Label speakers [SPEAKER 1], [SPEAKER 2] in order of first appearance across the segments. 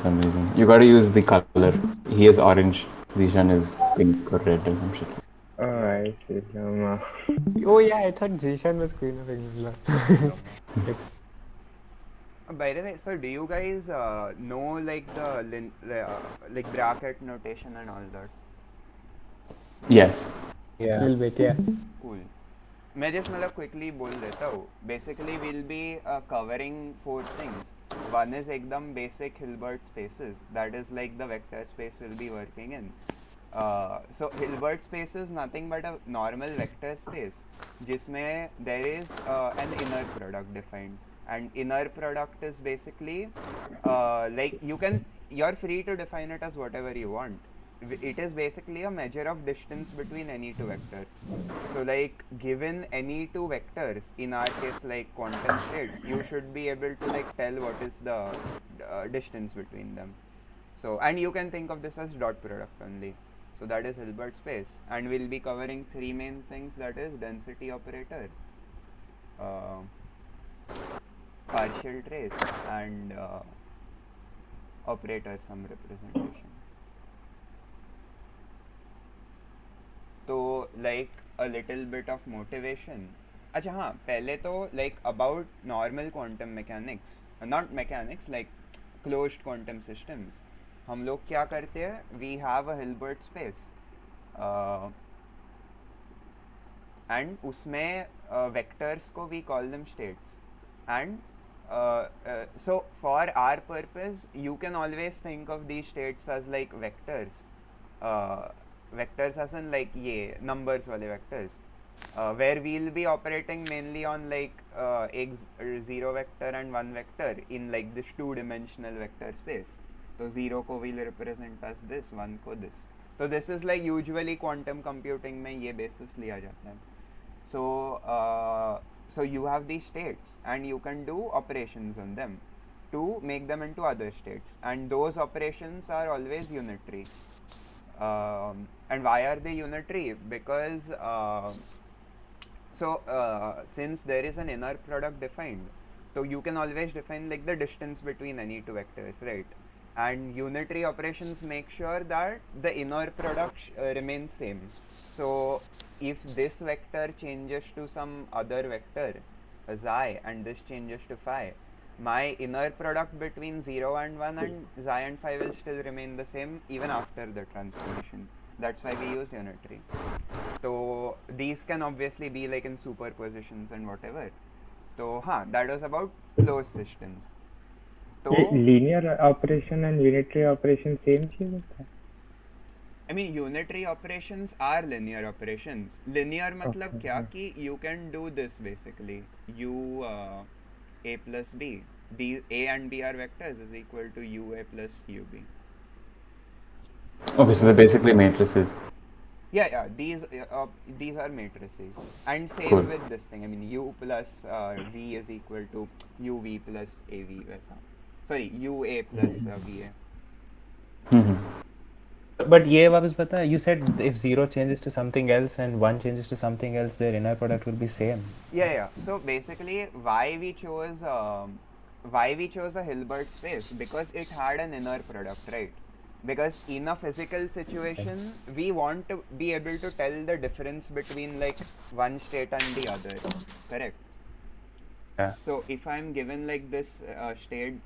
[SPEAKER 1] some reason. You gotta use the color. He is orange. Zishan is pink or red or some shit.
[SPEAKER 2] Oh,
[SPEAKER 3] Yeah.
[SPEAKER 2] I see. Lama.
[SPEAKER 3] Oh yeah, I thought Zishan was Queen of England. Yep.
[SPEAKER 4] By the way, so do you guys know like like bracket notation and all that?
[SPEAKER 1] Yes.
[SPEAKER 5] Yeah.
[SPEAKER 3] Little bit, yeah.
[SPEAKER 4] Cool. मैं just मतलब quickly बोल देता हूँ. Basically, we'll be covering 4 things. One is एकदम basic Hilbert spaces. That is like the vector space we'll be working in. So Hilbert space is nothing but a normal vector space जिसमें there is an inner product defined, and inner product is basically like you're free to define it as whatever you want. It is basically a measure of distance between any two vectors. So like given any two vectors, in our case like quantum states, you should be able to like tell what is the distance between them. So, and you can think of this as dot product only. So that is Hilbert space, and we'll be covering 3 main things, that is density operator, uh, partial trace, and operator sum representation. तो like a little bit of motivation. अच्छा हाँ, पहले तो like about normal quantum mechanics, not mechanics, like closed quantum systems. हम लोग क्या करते हैं, we have a Hilbert space and उसमें vectors को we call them states, and so for our purpose you can always think of these states as like vectors, uh, vectors as in like ये numbers वाले vectors, where we'll be operating mainly on like zero vector and one vector in like this two-dimensional vector space. तो zero को we'll represent as this, one को this. तो this is like usually quantum computing में ये basis लिया जाता है. So so you have these states and you can do operations on them to make them into other states, and those operations are always unitary. And why are they unitary? Because since there is an inner product defined, so you can always define like the distance between any two vectors, right? And unitary operations make sure that the inner product remains same. So if this vector changes to some other vector xi and this changes to phi, my inner product between 0 and 1 and xi and phi will still remain the same even after the transformation. That's why we use unitary. So these can obviously be like in superpositions and whatever. So that was about closed systems.
[SPEAKER 2] ये
[SPEAKER 4] So
[SPEAKER 2] linear operation and unitary operation same चीज होता है?
[SPEAKER 4] I mean unitary operations are linear operations. Linear मतलब
[SPEAKER 2] Okay,
[SPEAKER 4] क्या
[SPEAKER 2] yeah.
[SPEAKER 4] कि you can do this basically. U a plus b. These a and b are vectors is equal to ua plus ub.
[SPEAKER 1] Okay, so they're basically matrices.
[SPEAKER 4] Yeah, these are matrices, and same
[SPEAKER 1] Cool.
[SPEAKER 4] with this thing. I mean, u plus v is equal to uv plus av वैसा. Sorry, ua plus va.
[SPEAKER 1] Mm-hmm.
[SPEAKER 5] But ये वापस पता है, you said if 0 changes to something else and 1 changes to something else, their inner product will be same.
[SPEAKER 4] Yeah. So basically, why we chose a Hilbert space, because it had an inner product, right? Because in a physical situation, we want to be able to tell the difference between like one state and the other, correct?
[SPEAKER 5] Yeah.
[SPEAKER 4] So if I'm given like this state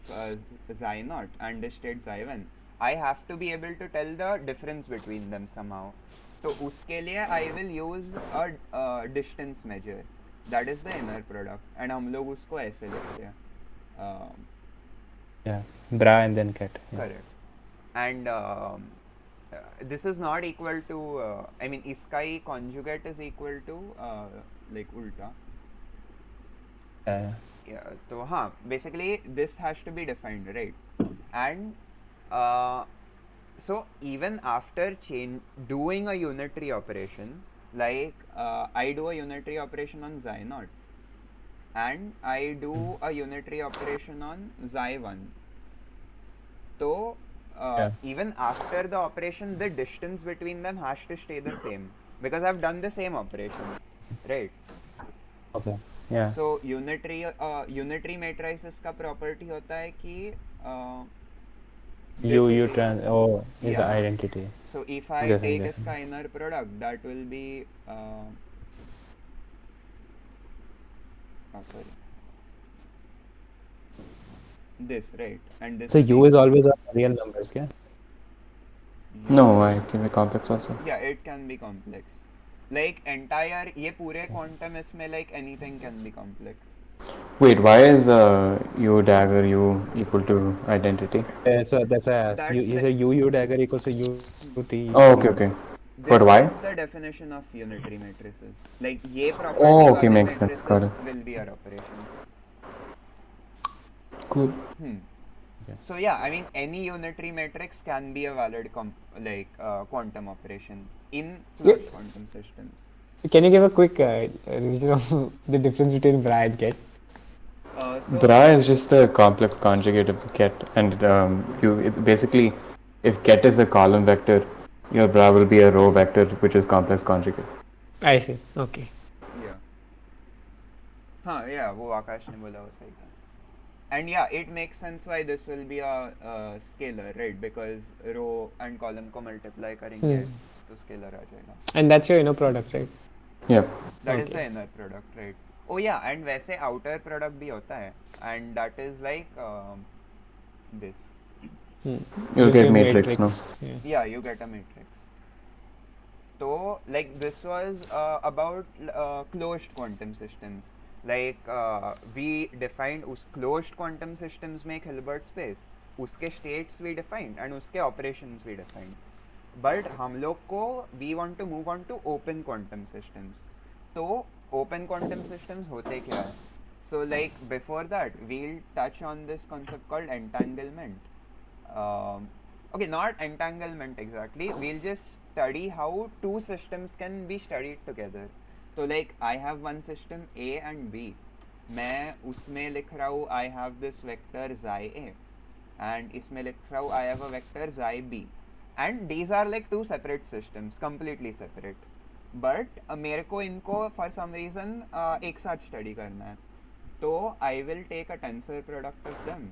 [SPEAKER 4] xi naught and this state xi 1, I have to be able to tell the difference between them somehow. तो उसके लिए I will use a distance measure, that is the inner product, and हम लोग उसको ऐसे लिखते हैं.
[SPEAKER 5] Yeah. Bra and then ket. Yeah.
[SPEAKER 4] Correct. And this is not equal to I mean इसका ही conjugate is equal to like ulta.
[SPEAKER 5] Yeah.
[SPEAKER 4] Yeah, so basically this has to be defined, right? And so even after doing a unitary operation, like I do a unitary operation on xi naught and I do a unitary operation on xi 1. So even after the operation, the distance between them has to stay the same because I've done the same operation, right?
[SPEAKER 5] Okay. Yeah.
[SPEAKER 4] So unitary matrices का property होता है कि
[SPEAKER 5] is the
[SPEAKER 4] Yeah.
[SPEAKER 5] identity.
[SPEAKER 4] So if I
[SPEAKER 5] Guessing,
[SPEAKER 4] take
[SPEAKER 5] guessing.
[SPEAKER 4] इसका inner product, that will be sorry, this, right? And this
[SPEAKER 5] So
[SPEAKER 4] is
[SPEAKER 5] U is
[SPEAKER 4] equal
[SPEAKER 5] always
[SPEAKER 4] to
[SPEAKER 5] on real numbers, क्या?
[SPEAKER 1] No, I can be complex also.
[SPEAKER 4] Yeah, it can be complex. Like entire ये पूरे quantum इसमें like anything can be complex.
[SPEAKER 1] Wait, why is U dagger U equal to identity?
[SPEAKER 5] So that's why I asked.
[SPEAKER 4] That's
[SPEAKER 5] You
[SPEAKER 4] the
[SPEAKER 5] say U dagger equals to U T.
[SPEAKER 1] Oh, okay, okay.
[SPEAKER 4] this
[SPEAKER 1] But why?
[SPEAKER 4] is the definition of unitary matrices. Like ये property
[SPEAKER 1] Oh, okay,
[SPEAKER 4] वाले
[SPEAKER 1] makes sense. Got
[SPEAKER 4] matrices
[SPEAKER 1] it.
[SPEAKER 4] will be our operation.
[SPEAKER 1] Cool.
[SPEAKER 5] Okay.
[SPEAKER 4] So yeah, I mean any unitary matrix can be a valid quantum operation in closed quantum systems.
[SPEAKER 3] Can you give a quick revision of the difference between bra and get?
[SPEAKER 4] So
[SPEAKER 1] Bra is just the complex conjugate of the ket, and it's basically if ket is a column vector, your bra will be a row vector, which is complex conjugate.
[SPEAKER 3] I see. Okay.
[SPEAKER 4] yeah. हाँ yeah, वो आकाश ने बोला वो सही था. And yeah, it makes sense why this will be a scalar, right? Because row and column को multiply करेंगे तो scalar आ जाएगा.
[SPEAKER 3] And that's your inner product, right?
[SPEAKER 1] Yep.
[SPEAKER 4] That is
[SPEAKER 3] Okay.
[SPEAKER 4] the inner product, right? Oh yeah, and वैसे outer product भी होता है, and that is like this.
[SPEAKER 1] You'll
[SPEAKER 3] This
[SPEAKER 1] get
[SPEAKER 3] is
[SPEAKER 1] matrix, no?
[SPEAKER 3] Yeah.
[SPEAKER 4] Yeah, you get a matrix. So like this was about closed quantum systems. Like we defined उस closed quantum systems में एक Hilbert space, उसके states we defined and उसके operations we defined. But हम लोग को we want to move on to open quantum systems. तो open quantum systems होते क्या है? So like before that we'll touch on this concept called entanglement. Okay, not entanglement exactly. We'll just study how two systems can be studied together. So like I have one system A and B. मैं उसमें लिख रहा हूँ I have this vector xi A and इसमें लिख रहा हूँ I have a vector xi B. And these are like two separate systems, completely separate. But मेरे को इनको for some reason एक साथ study करना है. तो I will take a tensor product of them.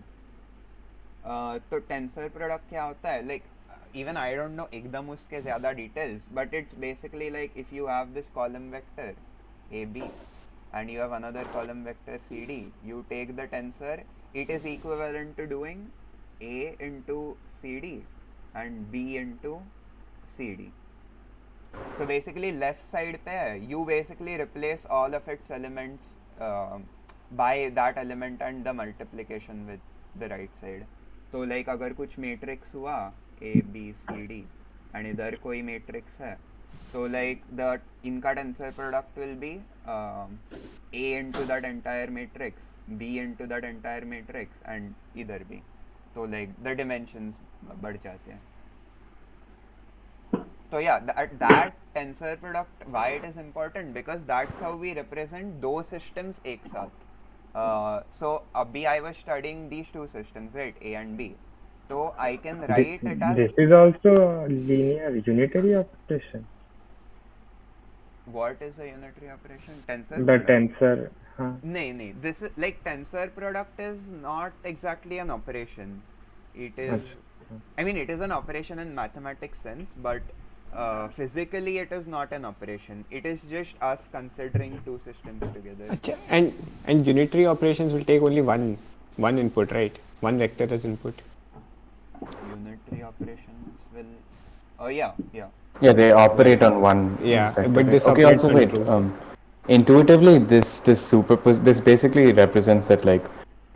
[SPEAKER 4] तो टेंसर प्रोडक्ट क्या होता है like even I don't know एकदम उसके ज़्यादा details but it's basically like if you have this column vector A B and you have another column vector cd, you take the tensor, it is equivalent to doing a into cd and b into cd. So basically left side पे you basically replace all of its elements by that element and the multiplication with the right side. तो like अगर कुछ matrix हुआ A B C D and इधर कोई matrix है तो like the इनका tensor product will be A into that entire matrix B into that entire matrix and इधर भी तो लाइक द डिमेंशंस बढ़ जाते हैं. So yeah, that tensor product, why it is important, because that's how we represent those systems एक साथ. So abhi I was studying these two systems, right, A and B. So I can write it as
[SPEAKER 2] This is also linear unitary operation.
[SPEAKER 4] what is a unitary operation? Tensor
[SPEAKER 2] The
[SPEAKER 4] product.
[SPEAKER 2] tensor. हाँ.
[SPEAKER 4] No. This is like tensor product is not exactly an operation. It is,
[SPEAKER 2] अच्छा.
[SPEAKER 4] I mean, it is an operation in mathematics sense, but physically it is not an operation. It is just us considering two systems together.
[SPEAKER 3] Achha, and unitary operations will take only one input, right? One vector as input.
[SPEAKER 4] Unitary operations will. Oh yeah.
[SPEAKER 1] Yeah, they operate on one.
[SPEAKER 3] Yeah,
[SPEAKER 1] vector,
[SPEAKER 3] but
[SPEAKER 1] right?
[SPEAKER 3] this
[SPEAKER 1] Okay,
[SPEAKER 3] operates
[SPEAKER 1] also
[SPEAKER 3] on
[SPEAKER 1] wait.
[SPEAKER 3] two.
[SPEAKER 1] Intuitively, this basically represents that like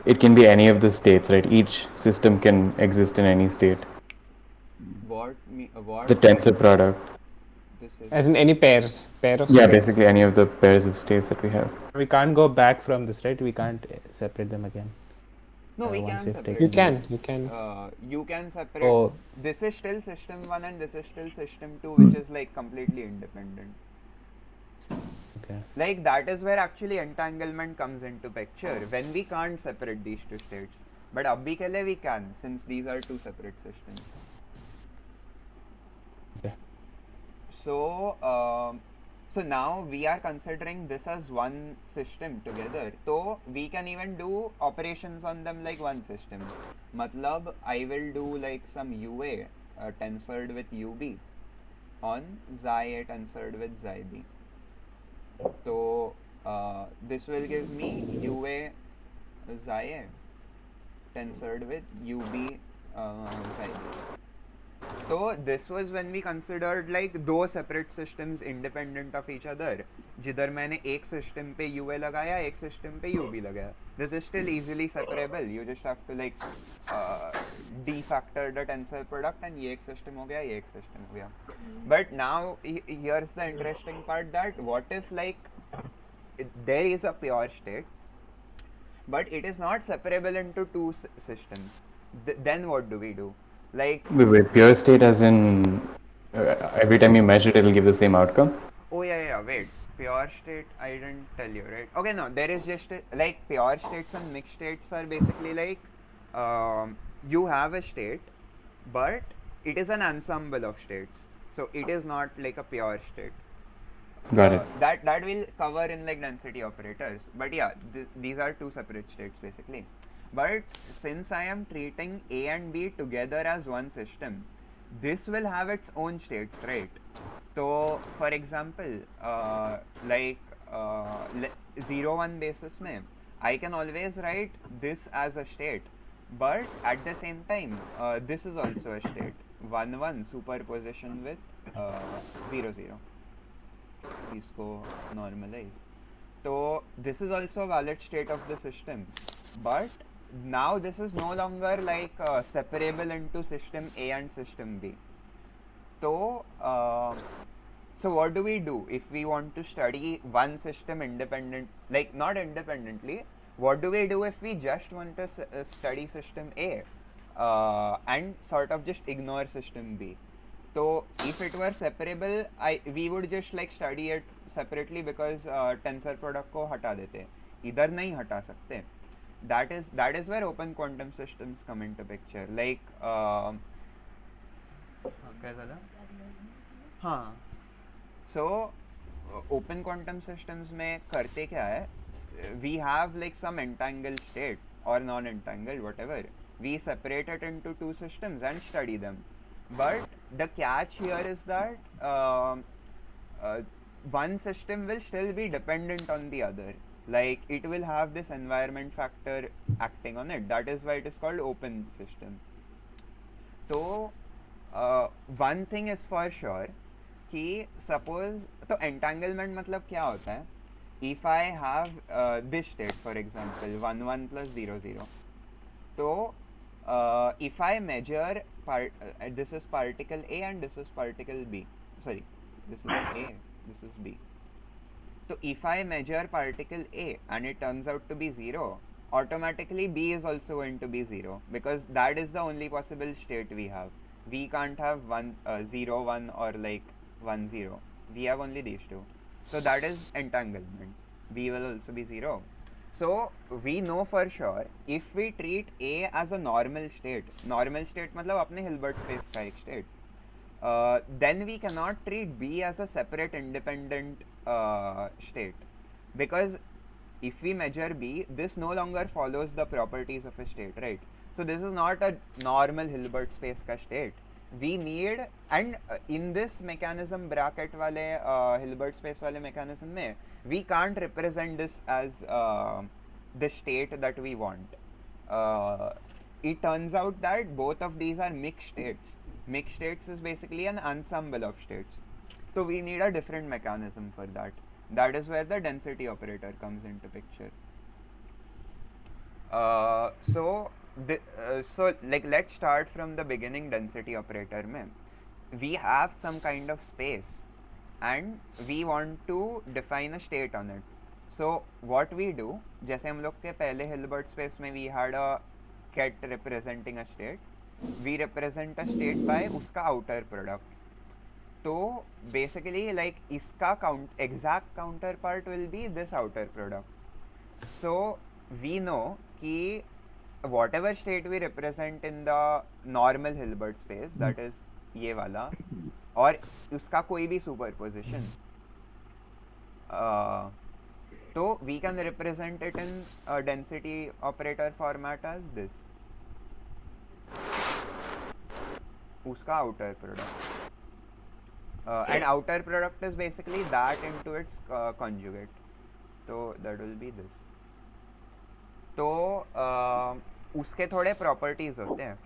[SPEAKER 1] it can be any of the states, right? Each system can exist in any state.
[SPEAKER 4] What?
[SPEAKER 1] The tensor product.
[SPEAKER 4] This is.
[SPEAKER 3] As in any pair of
[SPEAKER 1] Yeah,
[SPEAKER 3] states.
[SPEAKER 1] basically any of the pairs of states that we have.
[SPEAKER 5] We can't go back from this, right? We can't separate them again.
[SPEAKER 4] No, we
[SPEAKER 5] once
[SPEAKER 4] can
[SPEAKER 5] we've
[SPEAKER 4] separate.
[SPEAKER 5] taken
[SPEAKER 3] You can.
[SPEAKER 4] You can separate.
[SPEAKER 5] Oh.
[SPEAKER 4] This is still system 1 and this is still system 2, which is like completely independent.
[SPEAKER 5] Okay.
[SPEAKER 4] Like that is where actually entanglement comes into picture when we can't separate these two states. But abhi ke liye we can, since these are two separate systems.
[SPEAKER 5] Okay.
[SPEAKER 4] So So now we are considering this as one system together. So we can even do operations on them like one system. Matlab, I will do like some UA tensored with UB on xi A tensored with xi B. So this will give me UA xi A tensored with UB xi B. So this was when we considered like दो separate systems independent of each other. जिधर मैंने एक system पे UA लगाया, एक system पे UB लगाया. This is still easily separable. You just have to like defactor the tensor product and ये एक system हो गया, ये एक system हो गया. But now here's the interesting part that what if like there is a pure state, but it is not separable into two systems. Then what do we do? Like
[SPEAKER 1] Wait, pure state as in every time you measure it, it'll give the same outcome?
[SPEAKER 4] oh yeah, wait. Pure state, I didn't tell you, right? Okay, no, there is just like pure states and mixed states are basically like you have a state, but it is an ensemble of states. So it is not like a pure state.
[SPEAKER 1] Got it.
[SPEAKER 4] That we'll cover in like density operators. But yeah, these are two separate states basically. But since I am treating A and B together as one system, this will have its own states, right? So for example, like 0-1 basis mein, I can always write this as a state, but at the same time, this is also a state. 1-1 superposition with 0-0. इसको normalize. So this is also a valid state of the system, but now this is no longer like separable into system A and system B. So so what do we do if we want to study one system independent, like not independently? What do we do if we just want to study system A and sort of just ignore system B? So if it were separable, we would just like study it separately because tensor product को हटा देते, इधर नहीं हटा सकते. That is where open quantum systems come into picture. Like कैसा था? हाँ. So open quantum systems में करते क्या है? We have like some entangled state or non-entangled, whatever. We separate it into two systems and study them. But the catch here is that one system will still be dependent on the other. Like it will have this environment factor acting on it. That is why it is called open system. So one thing is for sure कि suppose तो entanglement मतलब क्या होता है? If I have this state, for example, 1-1 plus 0-0, so if I measure this is particle A and this is particle B. Sorry, this is A, this is B. So if I measure particle A and it turns out to be 0, automatically B is also going to be 0 because that is the only possible state we have. We can't have 0-1 or like 1-0. We have only these two. So that is entanglement. B will also be 0. So we know for sure if we treat A as a normal state मतलब अपने Hilbert space का एक state, then we cannot treat B as a separate independent state, because if we measure B, this no longer follows the properties of a state, right? So this is not a normal Hilbert space का state. We need, and in this mechanism bracket वाले Hilbert space वाले mechanism में, we can't represent this as the state that we want. It turns out that both of these are mixed states. Mixed states is basically an ensemble of states. So we need a different mechanism for that. That is where the density operator comes into picture. So like let's start from the beginning. Density operator mein we have some kind of space and we want to define a state on it. So what we do, जैसे हम लोग के पहले Hilbert space में we had a ket representing a state, we represent a state by उसका outer product. So basically like इसका exact counterpart will be this outer product. So we know कि whatever state we represent in the normal Hilbert space, that is ये वाला, और उसका कोई भी superposition, So we can represent it in a density operator format as this. Uska outer product. And outer product is basically that into its conjugate. So that will be this. तो उसके थोड़े properties होते हैं.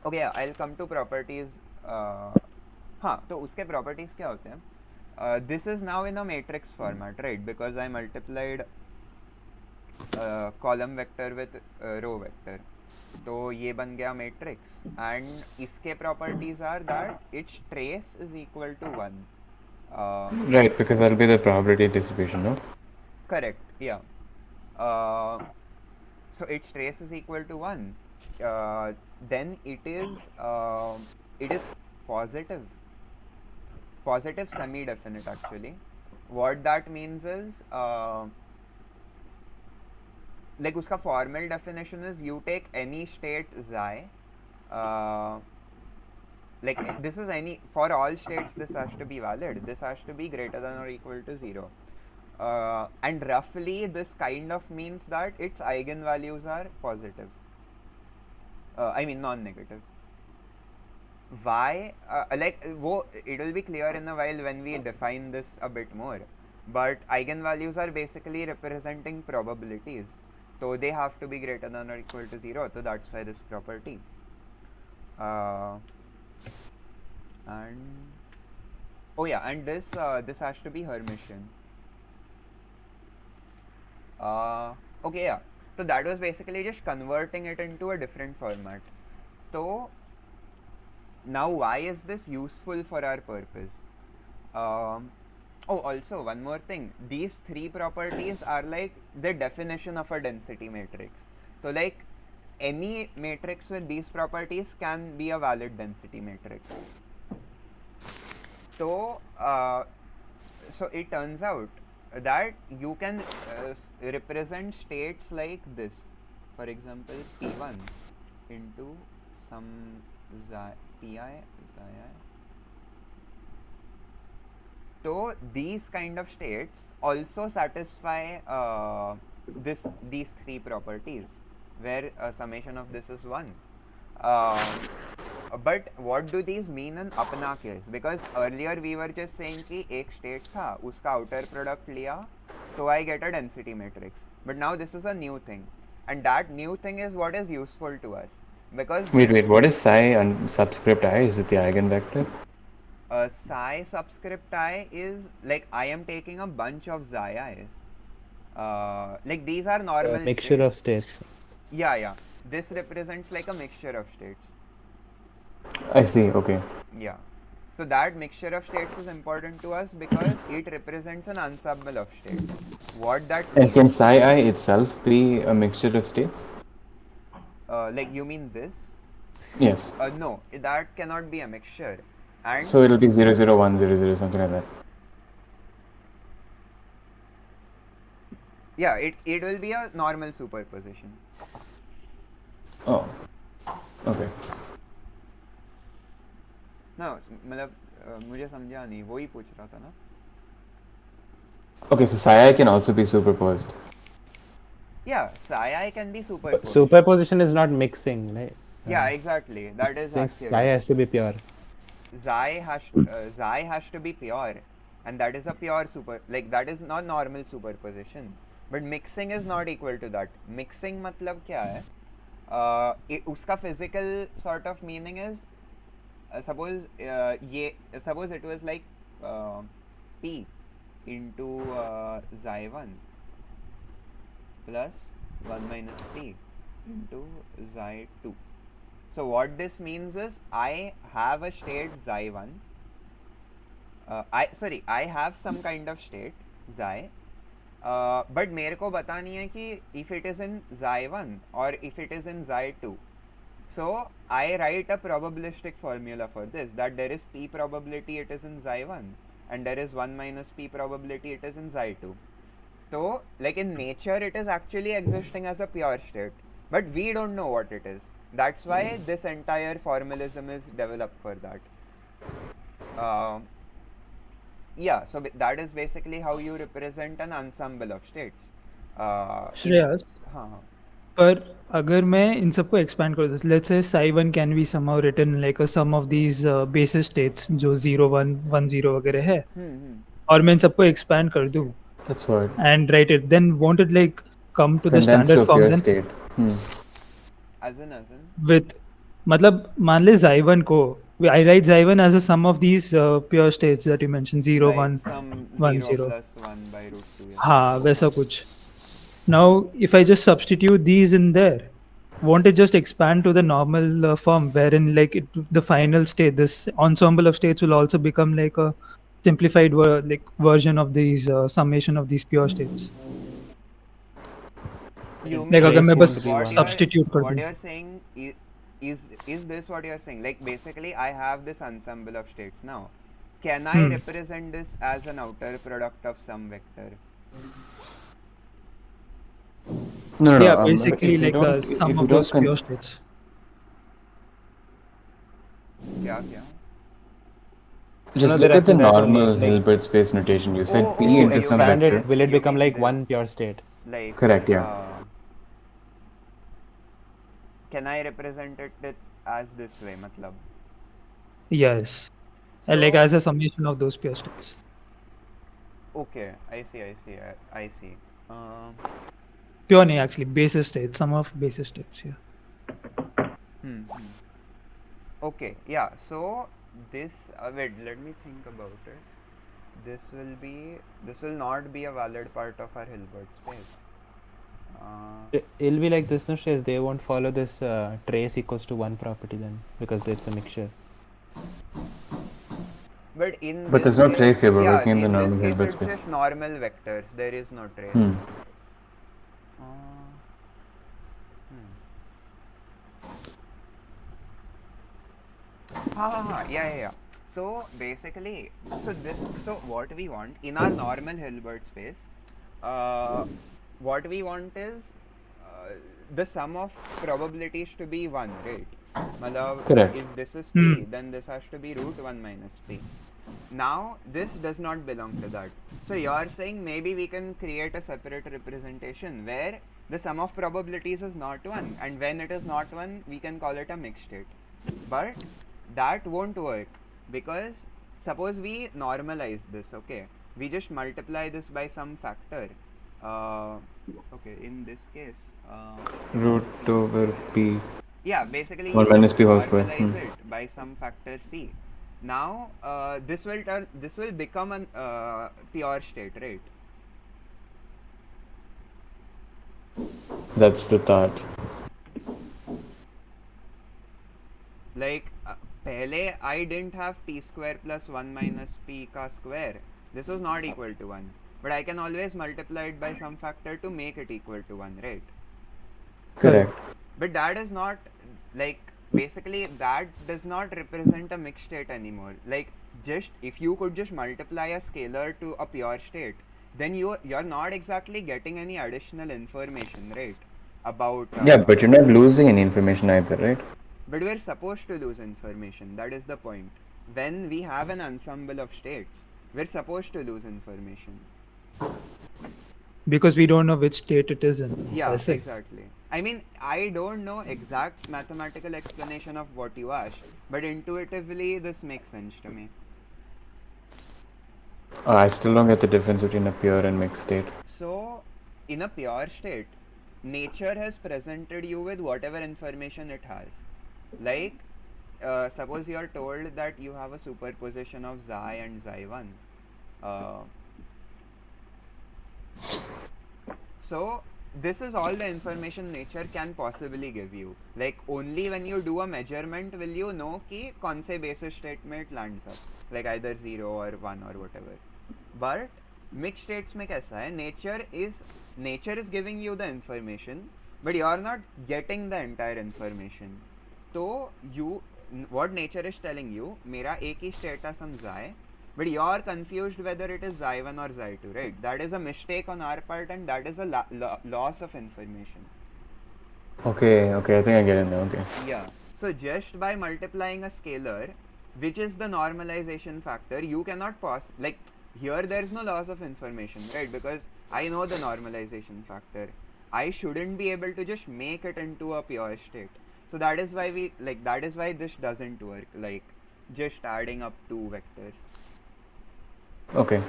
[SPEAKER 4] Okay, I'll come to properties. हाँ, तो उसके properties क्या होते हैं? This is now in a matrix format, right? Because I multiplied column vector with row vector. तो ये बन गया matrix. And इसके properties are that its trace is equal to 1.
[SPEAKER 1] Right, because that'll be the probability distribution, no?
[SPEAKER 4] Correct, yeah. So its trace is equal to 1. Then it is positive. Positive semi-definite actually. What that means is like uska formal definition is you take any state xi, like this is any, for all states this has to be valid, this has to be greater than or equal to 0. And roughly this kind of means that its eigenvalues are positive, I mean non-negative. Why? Like it will be clear in a while when we define this a bit more, but eigenvalues are basically representing probabilities, so they have to be greater than or equal to 0, so that's why this property. And oh yeah, and this has to be Hermitian. Okay, yeah, so that was basically just converting it into a different format. So now why is this useful for our purpose? Oh, also one more thing, these three properties are like the definition of a density matrix. So like any matrix with these properties can be a valid density matrix. So so it turns out that you can represent states like this, for example P1 into some Pi. So these kind of states also satisfy these three properties, where summation of this is 1. But what do these mean in अपना case? Because earlier we were just saying कि एक state था, उसका outer product लिया, so I get a density matrix. But now this is a new thing, and that new thing is what is useful to us. Because
[SPEAKER 1] Wait, what is psi and subscript I? Is it the eigenvector?
[SPEAKER 4] Psi subscript I is like I am taking a bunch of xi i's. Like these are normal
[SPEAKER 5] Mixture
[SPEAKER 4] states.
[SPEAKER 5] of states.
[SPEAKER 4] Yeah. This represents like a mixture of states.
[SPEAKER 1] I see, okay.
[SPEAKER 4] Yeah. So that mixture of states is important to us because it represents an ensemble of states. What that
[SPEAKER 1] And
[SPEAKER 4] means,
[SPEAKER 1] can psi I itself be a mixture of states?
[SPEAKER 4] like you mean this?
[SPEAKER 1] Yes.
[SPEAKER 4] No, that cannot be a mixture. And
[SPEAKER 1] So it'll be 0, 0, 1, 0, 0, something like that.
[SPEAKER 4] yeah, it will be a normal superposition.
[SPEAKER 1] Oh, okay.
[SPEAKER 4] No, मतलब मुझे समझा नहीं, वही पूछ रहा था ना.
[SPEAKER 1] Okay, so psi I can also be superposed.
[SPEAKER 4] Yeah, psi I can be superposed.
[SPEAKER 5] Superposition is not mixing, right?
[SPEAKER 4] Yeah, exactly. That is
[SPEAKER 5] Since
[SPEAKER 4] accurate.
[SPEAKER 5] psi has to be pure.
[SPEAKER 4] Xi has to be pure, and that is a pure like that is not normal superposition. But mixing is not equal to that. Mixing मतलब क्या है? उसका physical sort of meaning is suppose suppose it was like P into xi1 plus 1 minus P into xi2. So what this means is I have a state xi1. I have some kind of state xi. But मेरे को बतानी है कि if it is in xi1 or if it is in xi2. So I write a probabilistic formula for this, that there is p probability it is in xi1 and there is 1 minus p probability it is in xi2. So like in nature it is actually existing as a pure state, but we don't know what it is. That's why this entire formalism is developed for that. Yeah, so that is basically how you represent an ensemble of states.
[SPEAKER 6] Shreyas
[SPEAKER 4] हाँ हाँ
[SPEAKER 6] पर अगर मैं इन सबको expand कर दूँ let's say psi 1 can be somehow written like a sum of these basis states जो 0 1 1 0 वगैरह है और मैं इन सबको एक्सपैंड कर दूँ
[SPEAKER 1] That's what.
[SPEAKER 6] and write it, then won't it like come to the
[SPEAKER 1] Condensed to
[SPEAKER 6] standard
[SPEAKER 1] a
[SPEAKER 6] form
[SPEAKER 1] pure
[SPEAKER 6] then
[SPEAKER 1] state.
[SPEAKER 4] as in
[SPEAKER 6] with मतलब मान ले xi1 को I write xi1 as a sum of these pure states that you mentioned 0
[SPEAKER 4] like
[SPEAKER 6] 1
[SPEAKER 4] some
[SPEAKER 6] 1
[SPEAKER 4] 0
[SPEAKER 6] 0
[SPEAKER 4] plus 1 by root 2
[SPEAKER 6] हाँ वैसा कुछ. Now if I just substitute these in there, won't it just expand to the normal form wherein like the final state, this ensemble of states will also become like a simplified version of these summation of these pure states.
[SPEAKER 4] You
[SPEAKER 6] Like
[SPEAKER 4] mean
[SPEAKER 6] अगर मैं बस
[SPEAKER 5] won't be one.
[SPEAKER 6] substitute कर
[SPEAKER 4] what
[SPEAKER 6] दूँ.
[SPEAKER 4] you're saying is this what you're saying? Like basically I have this ensemble of states now. Can I represent this as an outer product of some vector?
[SPEAKER 1] No, no,
[SPEAKER 6] Yeah,
[SPEAKER 1] no.
[SPEAKER 6] basically
[SPEAKER 1] if you
[SPEAKER 6] like the
[SPEAKER 1] don't-
[SPEAKER 6] sum
[SPEAKER 1] if you
[SPEAKER 6] of
[SPEAKER 1] don't
[SPEAKER 6] those pure states.
[SPEAKER 4] क्या क्या?
[SPEAKER 1] Just
[SPEAKER 5] No,
[SPEAKER 1] look
[SPEAKER 5] they're
[SPEAKER 1] at the
[SPEAKER 5] asking that only,
[SPEAKER 1] normal
[SPEAKER 5] like-
[SPEAKER 1] Hilbert space notation. You said
[SPEAKER 4] Oh,
[SPEAKER 1] P
[SPEAKER 4] oh,
[SPEAKER 1] into
[SPEAKER 4] you
[SPEAKER 1] some
[SPEAKER 5] Expand
[SPEAKER 1] vector.
[SPEAKER 5] it, will it
[SPEAKER 4] You
[SPEAKER 5] become
[SPEAKER 4] mean
[SPEAKER 5] like
[SPEAKER 4] this.
[SPEAKER 5] one pure state?
[SPEAKER 4] Like
[SPEAKER 1] Correct, yeah.
[SPEAKER 4] Can I represent it as this way? Matlab.
[SPEAKER 6] Yes. Like
[SPEAKER 4] So-
[SPEAKER 6] as a summation of those pure states.
[SPEAKER 4] Okay, I see. I see.
[SPEAKER 6] Pure nahi actually, basis states, sum of basis states here.
[SPEAKER 4] Okay, yeah. So this wait, let me think about it. This will not be a valid part of our Hilbert space.
[SPEAKER 5] It'll be like this, no Shreyas, they won't follow this trace equals to 1 property then because it's a mixture.
[SPEAKER 4] But in
[SPEAKER 1] But
[SPEAKER 4] this
[SPEAKER 1] there's no
[SPEAKER 4] case-
[SPEAKER 1] trace here, we're
[SPEAKER 4] yeah,
[SPEAKER 1] working in the
[SPEAKER 4] this
[SPEAKER 1] normal
[SPEAKER 4] case
[SPEAKER 1] Hilbert
[SPEAKER 4] it's
[SPEAKER 1] space.
[SPEAKER 4] just normal vectors. There is no trace. Yeah. So basically, so what we want in our normal Hilbert space, what we want is the sum of probabilities to be 1, right? Matlab,
[SPEAKER 1] Correct.
[SPEAKER 4] if this is P, then this has to be root 1 minus P. Now, this does not belong to that. So you're saying maybe we can create a separate representation where the sum of probabilities is not 1, and when it is not 1, we can call it a mixed state. But that won't work because suppose we normalize this, okay? We just multiply this by some factor. Okay, in this case,
[SPEAKER 1] Root over P.
[SPEAKER 4] yeah, basically
[SPEAKER 1] 1
[SPEAKER 4] you
[SPEAKER 1] minus P whole square.
[SPEAKER 4] normalize it by some factor C. Now this will become a pure state, right?
[SPEAKER 1] That's the thought.
[SPEAKER 4] Like pehle I didn't have p square plus 1 minus p ka square. This was not equal to 1. But I can always multiply it by some factor to make it equal to 1, right?
[SPEAKER 1] Correct.
[SPEAKER 4] But that is not, like, basically that does not represent a mixed state anymore. Like, just if you could just multiply a scalar to a pure state, then you're not exactly getting any additional information, right? About
[SPEAKER 1] Yeah, but you're not losing any information either, right?
[SPEAKER 4] But we're supposed to lose information. That is the point. When we have an ensemble of states, we're supposed to lose information.
[SPEAKER 6] Because we don't know which state it is in.
[SPEAKER 4] Yeah,
[SPEAKER 6] That's it.
[SPEAKER 4] exactly. I mean, I don't know exact mathematical explanation of what you asked, but intuitively this makes sense to me.
[SPEAKER 1] I still don't get the difference between a pure and mixed state.
[SPEAKER 4] So, in a pure state, nature has presented you with whatever information it has. Like, suppose you are told that you have a superposition of xi and xi1. So, this is all the information nature can possibly give you. Like, only when you do a measurement will you know कि कौन से basis state में it lands up. Like either 0 or 1 or whatever. But mixed states में कैसा है? Nature is giving you the information, but you are not getting the entire information. So what nature is telling you, मेरा एक ही state है some xi, but you are confused whether it is xi1 or xi2, right? That is a mistake on our part, and that is a loss of information.
[SPEAKER 1] Okay, I think I get it now. Okay.
[SPEAKER 4] Yeah. So just by multiplying a scalar, which is the normalization factor, you cannot Here there's no loss of information, right? Because I know the normalization factor. I shouldn't be able to just make it into a pure state. So that is why that is why this doesn't work, like just adding up two vectors.
[SPEAKER 1] Okay.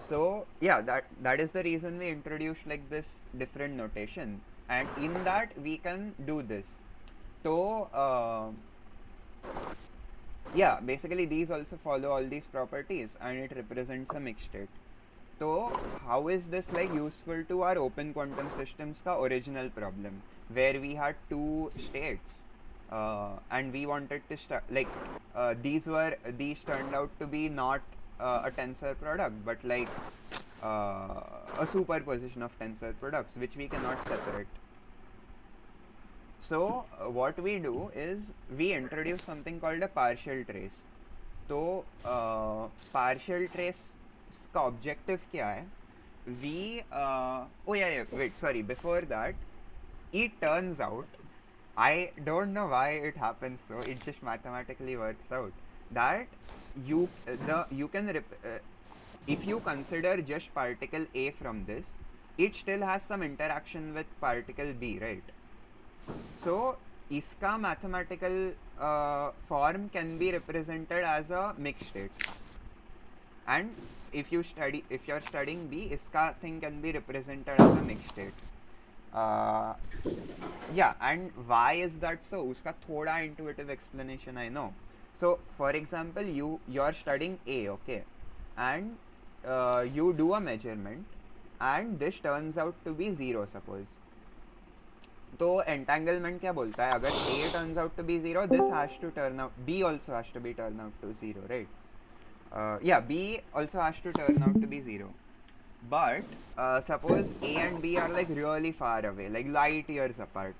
[SPEAKER 4] So yeah, that is the reason we introduced like this different notation, and in that we can do this. So yeah, basically these also follow all these properties, and it represents a mixed state. So how is this like useful to our open quantum systems ka original problem, where we had two states, and we wanted to these turned out to be not a tensor product, but like a superposition of tensor products which we cannot separate. So what we do is we introduce something called a partial trace. तो partial trace का objective क्या है? We oh yeah, wait, sorry, before that, it turns out, I don't know why it happens so, it just mathematically works out that you can if you consider just particle A from this, it still has some interaction with particle B, right? So इसका mathematical form can be represented as a mixed state, and if you're studying B, इसका thing can be represented as a mixed state. Yeah, and why is that so? उसका थोड़ा intuitive explanation I know. So for example, you're studying A, okay, and you do a measurement, and this turns out to be 0, suppose. तो entanglement क्या बोलता है? अगर A turns out to be 0, this has to turn out, B also has to be turn out to 0, right? Yeah, B also has to turn out to be 0. But suppose A and B are like really far away, like light years apart.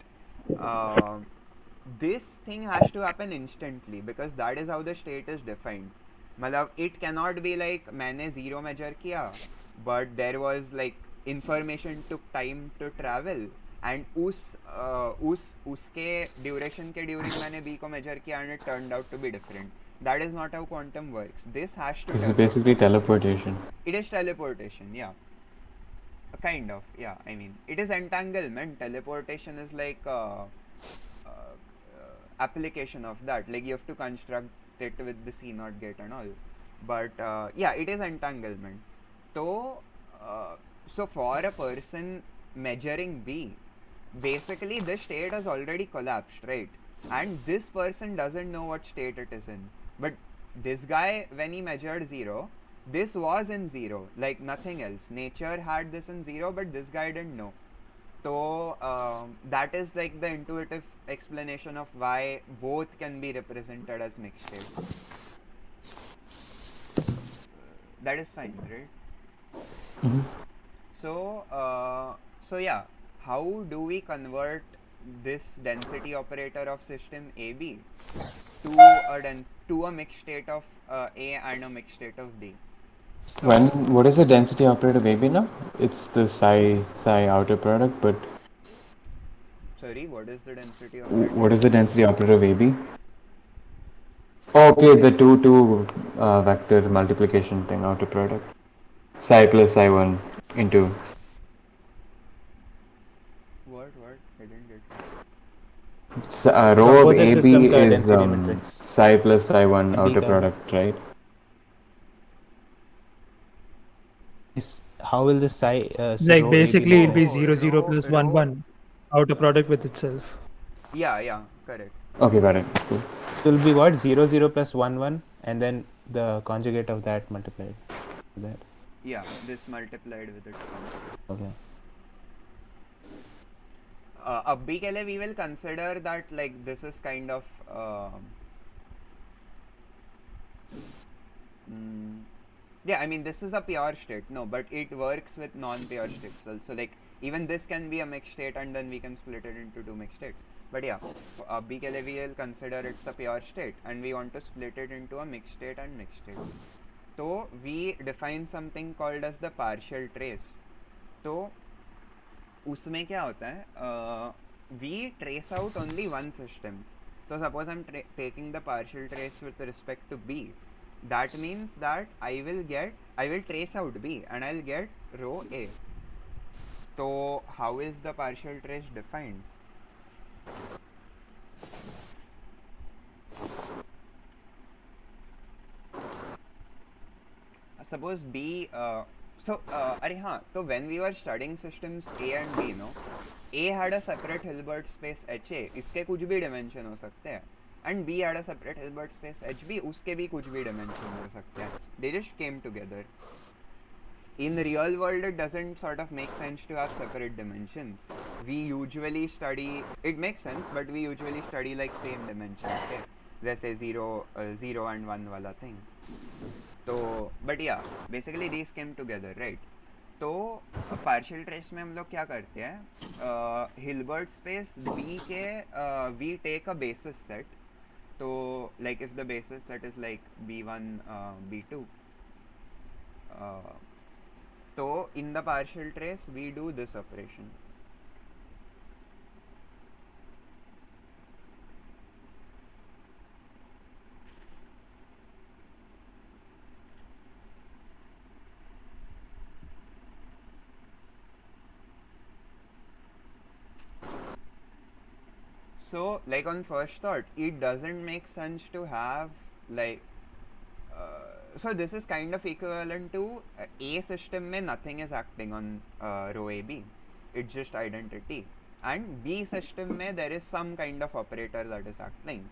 [SPEAKER 4] This thing has to happen instantly, because that is how the state is defined. मतलब it cannot be like मैंने 0 measure किया, but there was like information took time to travel, and उसके duration के during मैंने B को measure किया, and it turned out to be different. That is not how quantum works. This has to.
[SPEAKER 1] This is basically teleportation.
[SPEAKER 4] It is teleportation, yeah. Kind of, yeah. I mean, it is entanglement. Teleportation is like application of that. Like you have to construct it with the C0 gate and all. But yeah, it is entanglement. So for a person measuring B, basically this state has already collapsed, right? And this person doesn't know what state it is in. But this guy, when he measured 0, this was in 0, like nothing else. Nature had this in 0, but this guy didn't know. So that is like the intuitive explanation of why both can be represented as mixed states. That is fine, right?
[SPEAKER 1] Mm-hmm.
[SPEAKER 4] So yeah, how do we convert this density operator of system AB to a mixed state of A and a mixed state of B?
[SPEAKER 1] What is the density operator of AB now? It's the psi outer product, but
[SPEAKER 4] Sorry, what is the density of
[SPEAKER 1] what is the density operator of AB? Oh, okay, the two vector multiplication thing, outer product. Psi plus psi1 into.
[SPEAKER 4] What? I didn't get it.
[SPEAKER 1] Row of
[SPEAKER 5] Supposed
[SPEAKER 1] AB
[SPEAKER 5] system ka
[SPEAKER 1] is
[SPEAKER 5] density matrix.
[SPEAKER 1] psi plus psi1
[SPEAKER 5] B
[SPEAKER 1] outer
[SPEAKER 5] ka.
[SPEAKER 1] product, right?
[SPEAKER 5] How will this psi
[SPEAKER 6] Like
[SPEAKER 5] row
[SPEAKER 6] basically
[SPEAKER 5] AB
[SPEAKER 6] it'll be
[SPEAKER 4] Oh,
[SPEAKER 6] 0 0
[SPEAKER 4] row-
[SPEAKER 6] plus 1
[SPEAKER 4] row-
[SPEAKER 6] 1 outer product with itself.
[SPEAKER 4] Yeah, correct.
[SPEAKER 1] Okay, got it. Cool.
[SPEAKER 5] It will be what 0 0 plus 1 1 and then the conjugate of that multiplied with that.
[SPEAKER 4] Yeah, this multiplied with its constant.
[SPEAKER 5] Okay.
[SPEAKER 4] अब B के लिए we will consider that like this is kind of yeah, I mean this is a pure state, no, but it works with non-pure states also. Like even this can be a mixed state, and then we can split it into two mixed states. But yeah, B के लिए we will consider it's a pure state, and we want to split it into a mixed state and mixed state. So we define something called as the partial trace. तो उसमें क्या होता है? We trace out only one system. So suppose I'm taking the partial trace with respect to B. that means that I will trace out B and I'll get row A. So how is the partial trace defined? Suppose B, so when we were studying systems A and B, no, A had a separate Hilbert space HA, इसके कुछ भी dimension हो सकते हैं, and B had a separate Hilbert space HB, उसके भी कुछ भी dimension हो सकते हैं. They just came together. In the real world, it doesn't sort of make sense to have separate dimensions. We usually study, it makes sense, but we usually study like same dimensions, okay? जैसे 0 and 1 वाला thing. तो but yeah, basically these came together, right? तो partial trace में हम लोग क्या करते हैं, हिल्बर्ट स्पेस B के we take a basis set. तो like if the basis set is like B1 B2, so in the partial trace we do this operation. So like on first thought, it doesn't make sense to have like so this is kind of equivalent to A system mein nothing is acting on row AB, it's just identity, and B system mein there is some kind of operator that is acting.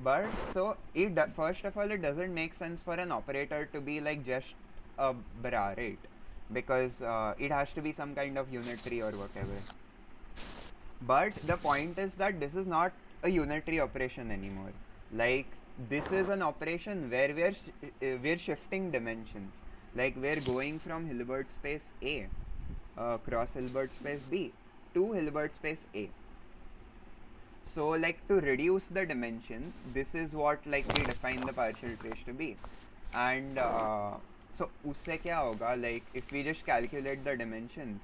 [SPEAKER 4] But so first of all, it doesn't make sense for an operator to be like just a bra, right? Because it has to be some kind of unitary or whatever. But the point is that this is not a unitary operation anymore. Like this is an operation where we're shifting dimensions. Like we're going from Hilbert space A cross Hilbert space B to Hilbert space A. So like to reduce the dimensions, this is what like we define the partial trace to be. And so उससे क्या होगा, like if we just calculate the dimensions,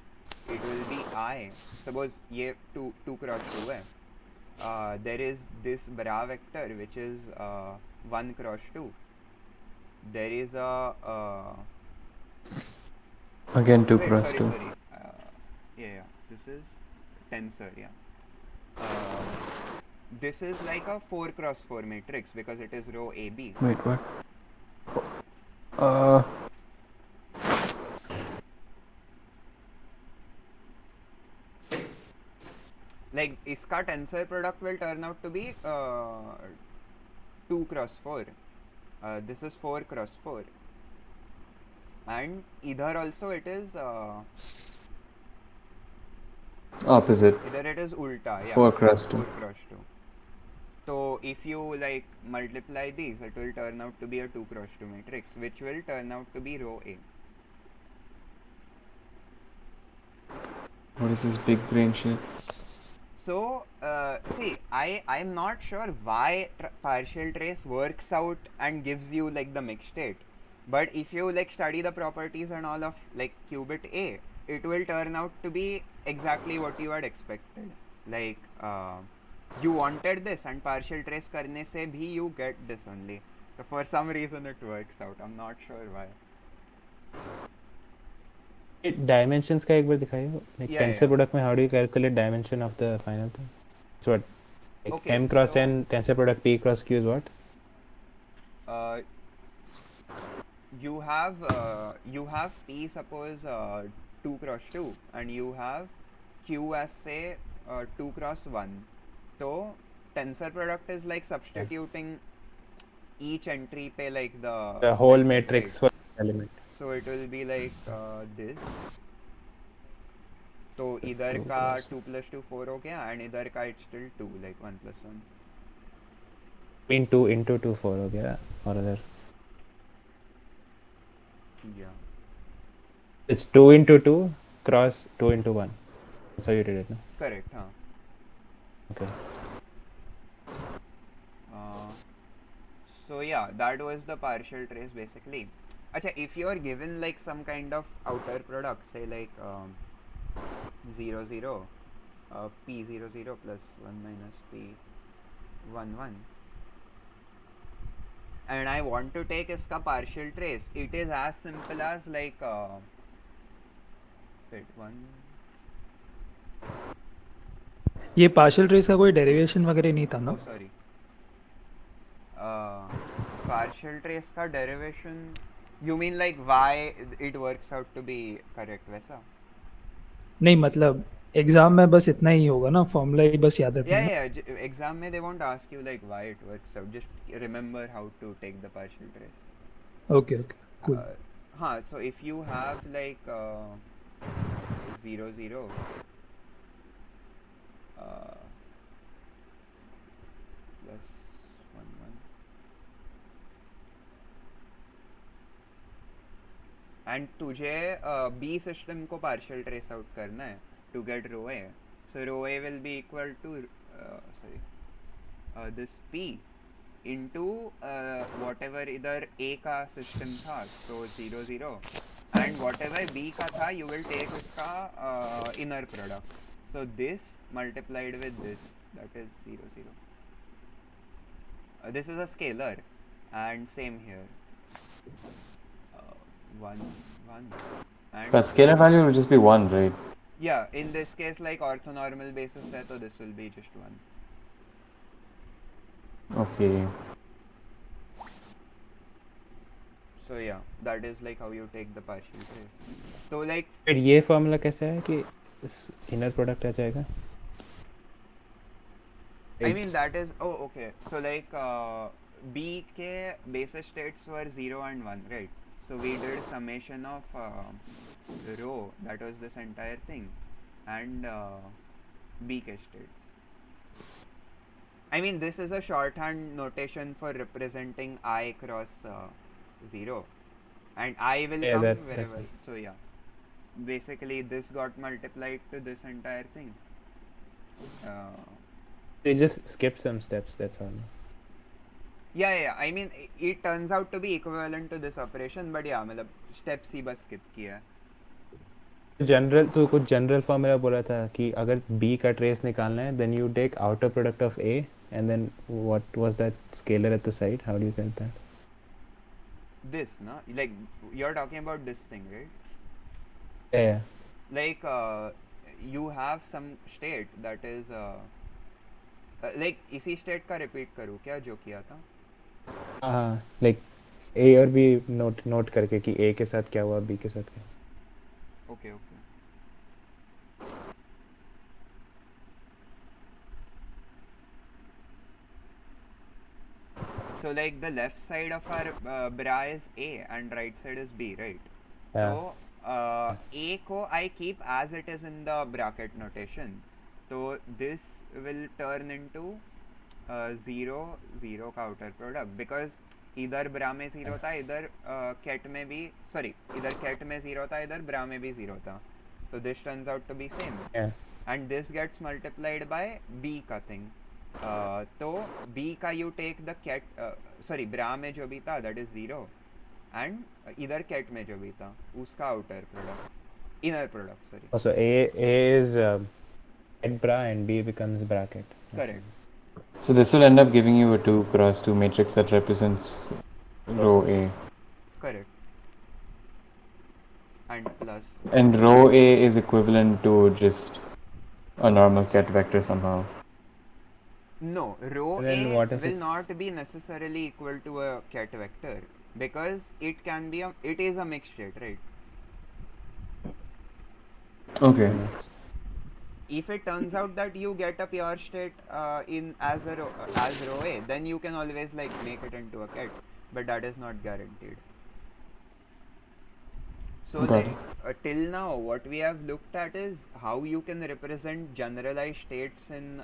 [SPEAKER 4] it will be I. Suppose ये 2 cross 2 है. There is this bra vector which is 1 cross 2. There is a
[SPEAKER 1] Again 2
[SPEAKER 4] wait,
[SPEAKER 1] cross
[SPEAKER 4] sorry,
[SPEAKER 1] 2.
[SPEAKER 4] sorry. Yeah, this is tensor, yeah. This is like a 4 cross 4 matrix because it is row AB.
[SPEAKER 1] Wait, what?
[SPEAKER 4] Like इसका tensor product will turn out to be 2 cross 4. This is 4 cross 4. And either also it is
[SPEAKER 1] Opposite.
[SPEAKER 4] either it is ulta, yeah.
[SPEAKER 1] 4 cross 2.
[SPEAKER 4] 4 cross 2. So if you like multiply these, it will turn out to be a 2 cross 2 matrix, which will turn out to be row A.
[SPEAKER 1] What is this big brain shit?
[SPEAKER 4] So see, I'm not sure why partial trace works out and gives you like the mixed state, but if you like study the properties and all of like qubit A, it will turn out to be exactly what you had expected. Like you wanted this, and partial trace करने से भी you get this only. So for some reason it works out. I'm not sure why.
[SPEAKER 5] Dimensions का एक बार दिखाइए, like
[SPEAKER 4] Yeah,
[SPEAKER 5] tensor
[SPEAKER 4] yeah.
[SPEAKER 5] product में how do you calculate dimension of the final thing? So what, like
[SPEAKER 4] Okay,
[SPEAKER 5] M cross
[SPEAKER 4] so-
[SPEAKER 5] N tensor product P cross Q is what?
[SPEAKER 4] You have P suppose 2 cross 2 and you have Q as say 2 cross 1. So tensor product is like substituting each entry पे like
[SPEAKER 5] The whole matrix
[SPEAKER 4] right.
[SPEAKER 5] for element.
[SPEAKER 4] So it will be like this. तो इधर का 2 plus 2 4 हो गया, and इधर का it's still 2, like 1 plus 1.
[SPEAKER 5] Mean 2 into 2 4 हो गया or other.
[SPEAKER 4] Yeah.
[SPEAKER 5] It's 2 into 2 cross 2 into 1. That's how you did it, no?
[SPEAKER 4] Correct, हाँ.
[SPEAKER 5] Okay.
[SPEAKER 4] So yeah, that was the partial trace basically. Acha, if you are given like some kind of outer product, say like 0 0, p 0 0 plus 1 minus p 1 1, and I want to take iska partial trace, it is as simple as like wait one.
[SPEAKER 6] ये partial trace का कोई derivation वगैरह नहीं था ना?
[SPEAKER 4] Oh sorry. Partial trace का derivation. You mean like why it works out to be correct वैसा?
[SPEAKER 6] नहीं मतलब एग्जाम में बस इतना ही होगा ना, फॉर्मूला ही बस याद रखना
[SPEAKER 4] Yeah,
[SPEAKER 6] है।
[SPEAKER 4] yeah. Exam में they won't ask you like why it works out. Just remember how to take the partial trace.
[SPEAKER 6] Okay okay cool.
[SPEAKER 4] हाँ, so if you have like 0 0 plus 1 1 and तुझे B system को partial trace out करना है to get rho A. So rho A will be equal to this P into whatever इधर A का system था, so 0 0, and whatever B का था you will take उसका inner product. So this multiplied with this, that is 0 0. This is a scalar, and same here. 1 1 and
[SPEAKER 1] That scalar value will just be 1, right?
[SPEAKER 4] yeah, in this case like orthonormal basis है तो this will be just 1.
[SPEAKER 1] Okay.
[SPEAKER 4] So yeah, that is like how you take the partial trace. So like
[SPEAKER 5] फिर ये formula कैसे है कि inner product आ जाएगा?
[SPEAKER 4] I mean that is okay. So like B के basis states were 0 and 1, right? So we did summation of rho, that was this entire thing, and B के states. I mean this is a shorthand notation for representing I cross 0, and I will
[SPEAKER 5] Yeah,
[SPEAKER 4] come
[SPEAKER 5] that's
[SPEAKER 4] wherever.
[SPEAKER 5] it.
[SPEAKER 4] So yeah, basically this got multiplied to this entire thing.
[SPEAKER 5] You just skip some steps, that's all.
[SPEAKER 4] Yeah. I mean, it turns out to be equivalent to this operation, but yeah, मतलब steps ही बस skip किया है.
[SPEAKER 5] General तो कुछ general formula बोला था कि अगर B का ट्रेस निकालना है then you take outer product of A and then what was that scalar at the side? How do you get that?
[SPEAKER 4] This, no? Like you're talking about this thing, right?
[SPEAKER 5] Yeah.
[SPEAKER 4] Like you have some state that is like इसी state का repeat करूँ क्या जो किया था?
[SPEAKER 5] हाँ, like A और B note करके कि A के साथ क्या हुआ, B के साथ क्या.
[SPEAKER 4] Okay. So like the left side of our bra is A and right side is B, right?
[SPEAKER 5] Yeah.
[SPEAKER 4] So A को I keep as it is in the bracket notation. So this will turn into 0 0 का outer product, because इधर ब्रा में 0 था, इधर cat में भी, sorry, इधर cat में 0 था, इधर ब्रा में भी 0 था. So this turns out to be same.
[SPEAKER 5] Yeah.
[SPEAKER 4] And this gets multiplied by B का thing. तो B का you take the cat, sorry, ब्रा में जो भी था that is 0, and इधर कैट में जो भी था उसका outer product, inner product, sorry.
[SPEAKER 5] Also A is head bra and B becomes bracket.
[SPEAKER 4] Correct.
[SPEAKER 1] So this will end up giving you a 2 cross 2 matrix that represents row A.
[SPEAKER 4] Correct. And plus.
[SPEAKER 1] And row A is equivalent to just a normal ket vector somehow.
[SPEAKER 4] No, row
[SPEAKER 5] Then
[SPEAKER 4] A
[SPEAKER 5] what if
[SPEAKER 4] will
[SPEAKER 5] it's-
[SPEAKER 4] not be necessarily equal to a ket vector, because it can be it is a mixed state, right?
[SPEAKER 1] Okay.
[SPEAKER 4] If it turns out that you get a pure state in as row A, then you can always like make it into a ket, but that is not guaranteed. So
[SPEAKER 1] Got
[SPEAKER 4] like till now what we have looked at is how you can represent generalized states in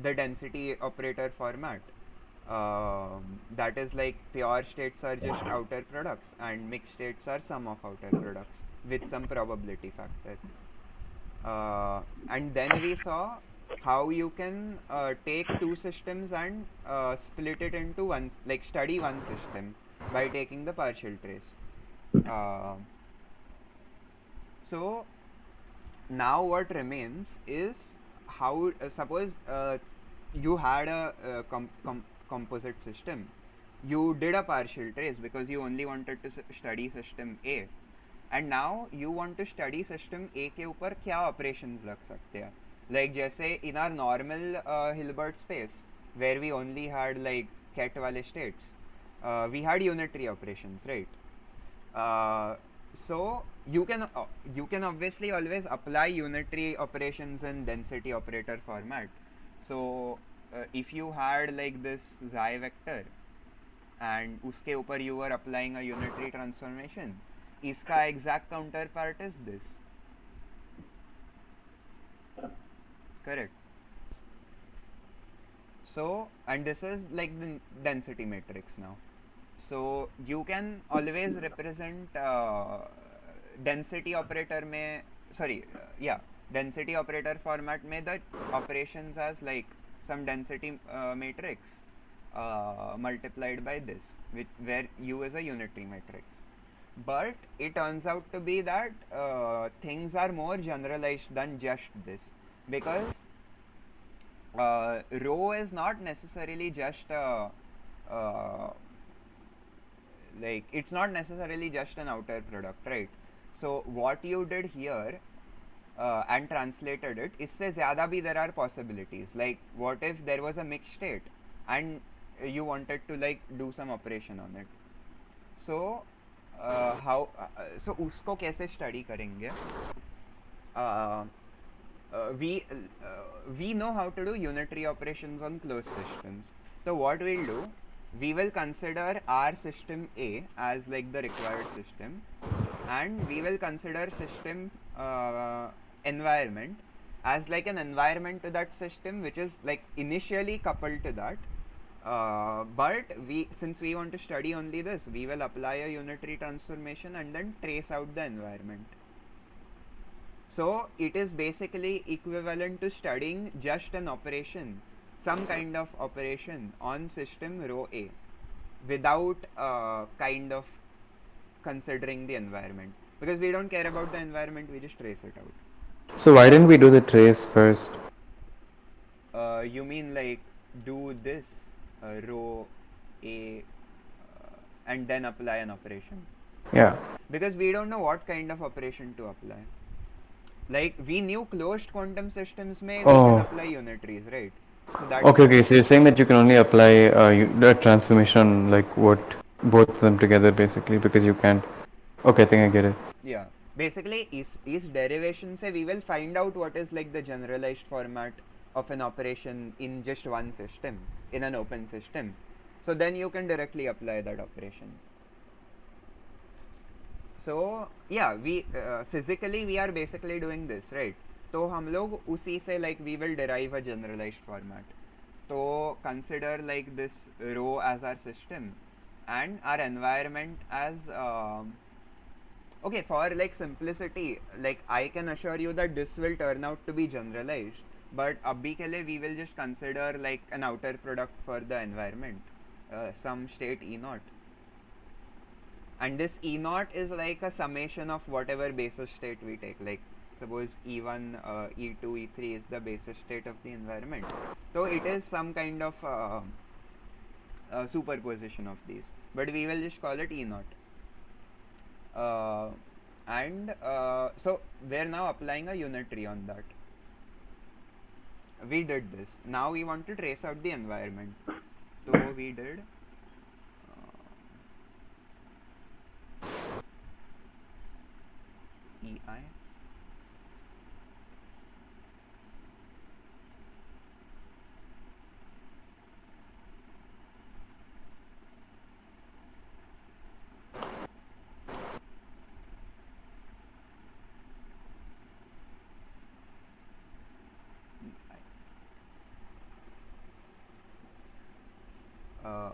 [SPEAKER 4] the density operator format. That is like pure states are just outer products and mixed states are sum of outer products with some probability factor. And then we saw how you can take two systems and split it into one, like study one system by taking the partial trace. So now what remains is how suppose you had a composite system, you did a partial trace because you only wanted to study system A, and now you want to study system A के ऊपर क्या operations रख सकते हैं. Like जैसे in our normal Hilbert space where we only had like ket वाले states, we had unitary operations, right? So you can obviously always apply unitary operations in density operator format. So if you had like this xi vector and uske upar you were applying a unitary transformation, iska exact counterpart is this. Correct. So, and this is like the density matrix now. So you can always represent density operator में density operator format में the operations as like some density matrix multiplied by this, where U is a unitary matrix. But it turns out to be that things are more generalized than just this, because rho is not necessarily just like it's not necessarily just an outer product, right? So what you did here and translated it, इससे ज़्यादा भी there are possibilities. Like what if there was a mixed state and you wanted to like do some operation on it? So so उसको कैसे study करेंगे? We know how to do unitary operations on closed systems. So what we'll do, we will consider our system A as like the required system, and we will consider system environment as like an environment to that system which is like initially coupled to that. But since we want to study only this, we will apply a unitary transformation and then trace out the environment. So it is basically equivalent to studying just an operation, some kind of operation on system rho A without kind of considering the environment, because we don't care about the environment, we just trace it out.
[SPEAKER 1] So why didn't we do the trace first?
[SPEAKER 4] You mean like do this rho A and then apply an operation?
[SPEAKER 1] Yeah.
[SPEAKER 4] Because we don't know what kind of operation to apply. Like we knew closed quantum systems may we can apply unitaries, right? So that's
[SPEAKER 1] Okay. So you're saying that you can only apply the transformation like what both of them together basically, because you can't. Okay, I think I get it.
[SPEAKER 4] Yeah. Basically, is derivation se we will find out what is like the generalized format of an operation in just one system, in an open system. So then you can directly apply that operation. So yeah, we physically we are basically doing this, right? तो हम लोग उसी से like we will derive a generalized format. तो consider like this rho as our system and our environment as okay, for like simplicity, like I can assure you that this will turn out to be generalized, but abhi ke liye we will just consider like an outer product for the environment, some state E naught. And this E naught is like a summation of whatever basis state we take. Like suppose E1, E2, E3 is the basis state of the environment. So it is some kind of superposition of these. But we will just call it E naught. So we're now applying a unitary on that. We did this. Now we want to trace out the environment. So we did EI.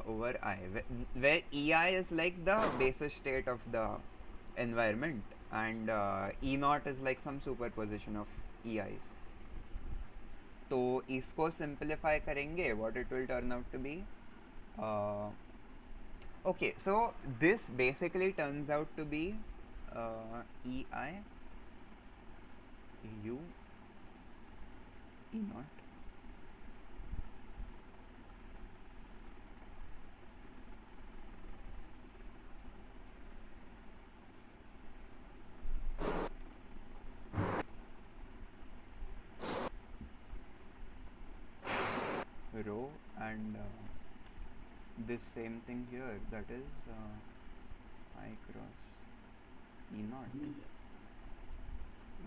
[SPEAKER 4] Over I, where EI is like the basis state of the environment and E naught is like some superposition of EIs. तो इसको simplify करेंगे, what it will turn out to be. Okay, so this basically turns out to be EI U E naught row and this same thing here, that is I cross E naught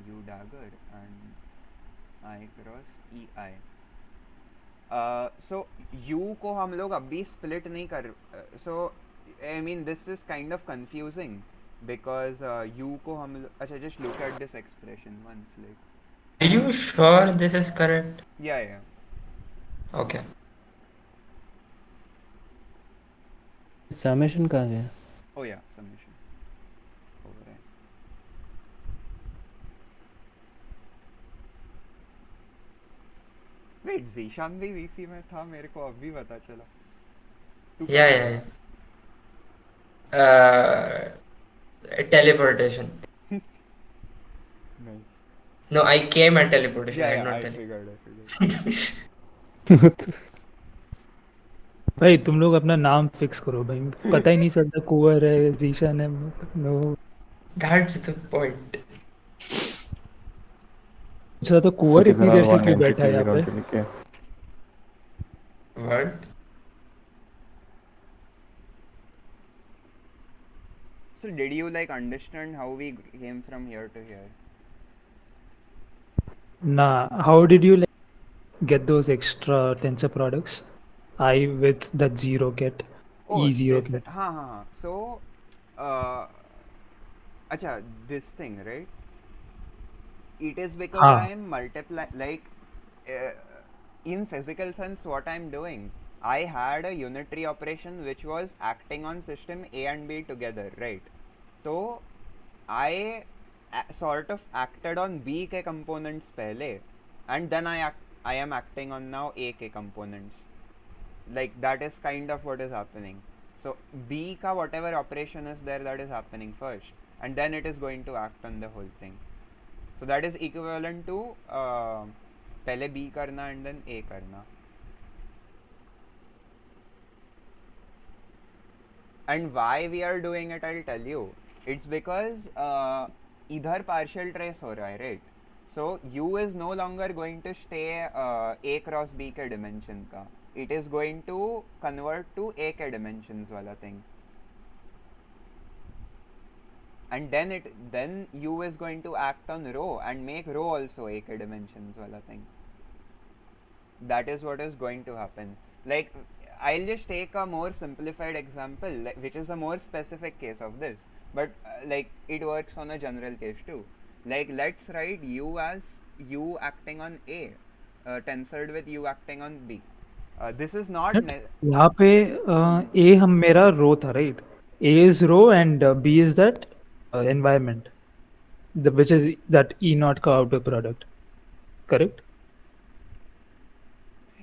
[SPEAKER 4] U dagger and I cross E I. So U को हम लोग अभी split नहीं कर, so I mean this is kind of confusing because U को हम अच्छा just look at this expression once, like
[SPEAKER 7] Are you sure this is correct?
[SPEAKER 4] yeah.
[SPEAKER 7] Okay.
[SPEAKER 5] Summation कहाँ गया?
[SPEAKER 4] Oh yeah, summation over है. Wait, Zishan भी VC में था, मेरे को अभी पता चला. तू
[SPEAKER 7] Yeah,
[SPEAKER 4] क्या
[SPEAKER 7] yeah, yeah. Teleportation.
[SPEAKER 4] Nice.
[SPEAKER 7] No, I came at teleportation. I
[SPEAKER 4] Yeah,
[SPEAKER 7] had not
[SPEAKER 4] I
[SPEAKER 7] teleportation.
[SPEAKER 4] figured.
[SPEAKER 6] भाई तुम लोग अपना नाम फिक्स करो भाई, पता ही नहीं चलता कुंवर है जीशान है. No
[SPEAKER 7] That's the point.
[SPEAKER 6] दूसरा तो
[SPEAKER 1] So
[SPEAKER 6] कुंवर
[SPEAKER 1] these
[SPEAKER 6] इतनी
[SPEAKER 1] are
[SPEAKER 6] देर
[SPEAKER 1] all
[SPEAKER 6] से
[SPEAKER 1] one
[SPEAKER 6] क्यों बैठा है
[SPEAKER 1] entity, we
[SPEAKER 6] यहाँ पे?
[SPEAKER 1] don't really care.
[SPEAKER 7] What?
[SPEAKER 4] So did you like understand how we came from here to here?
[SPEAKER 6] Nah, how did you like get those extra tensor products? I with that zero get,
[SPEAKER 4] Oh,
[SPEAKER 6] E zero
[SPEAKER 4] this,
[SPEAKER 6] get.
[SPEAKER 4] हाँ. So, अच्छा, this thing, right? It is because
[SPEAKER 6] हाँ.
[SPEAKER 4] I am like, uh, in physical sense, what I'm doing, I had a unitary operation which was acting on system A and B together, right? So, I sort of acted on B के components पहले, and then I am acting on now A के components. Like that is kind of what is happening. So B ka whatever operation is there, that is happening first, and then it is going to act on the whole thing. So that is equivalent to पहले B करना and then A करना. And why we are doing it, I'll tell you. It's because इधर partial trace हो रहा है, right? So U is no longer going to stay A cross B के dimension का. It is going to convert to A के dimensions वाला thing. And then U is going to act on rho and make rho also A के dimensions वाला thing. That is what is going to happen. Like, I'll just take a more simplified example, which is a more specific case of this, but like it works on a general case too. Like, let's write U as U acting on A, tensored with U acting on B. This is not
[SPEAKER 6] यहाँ पे A हम मेरा रो था, right? A is row and B is that environment, which is that E naught का outer product, correct?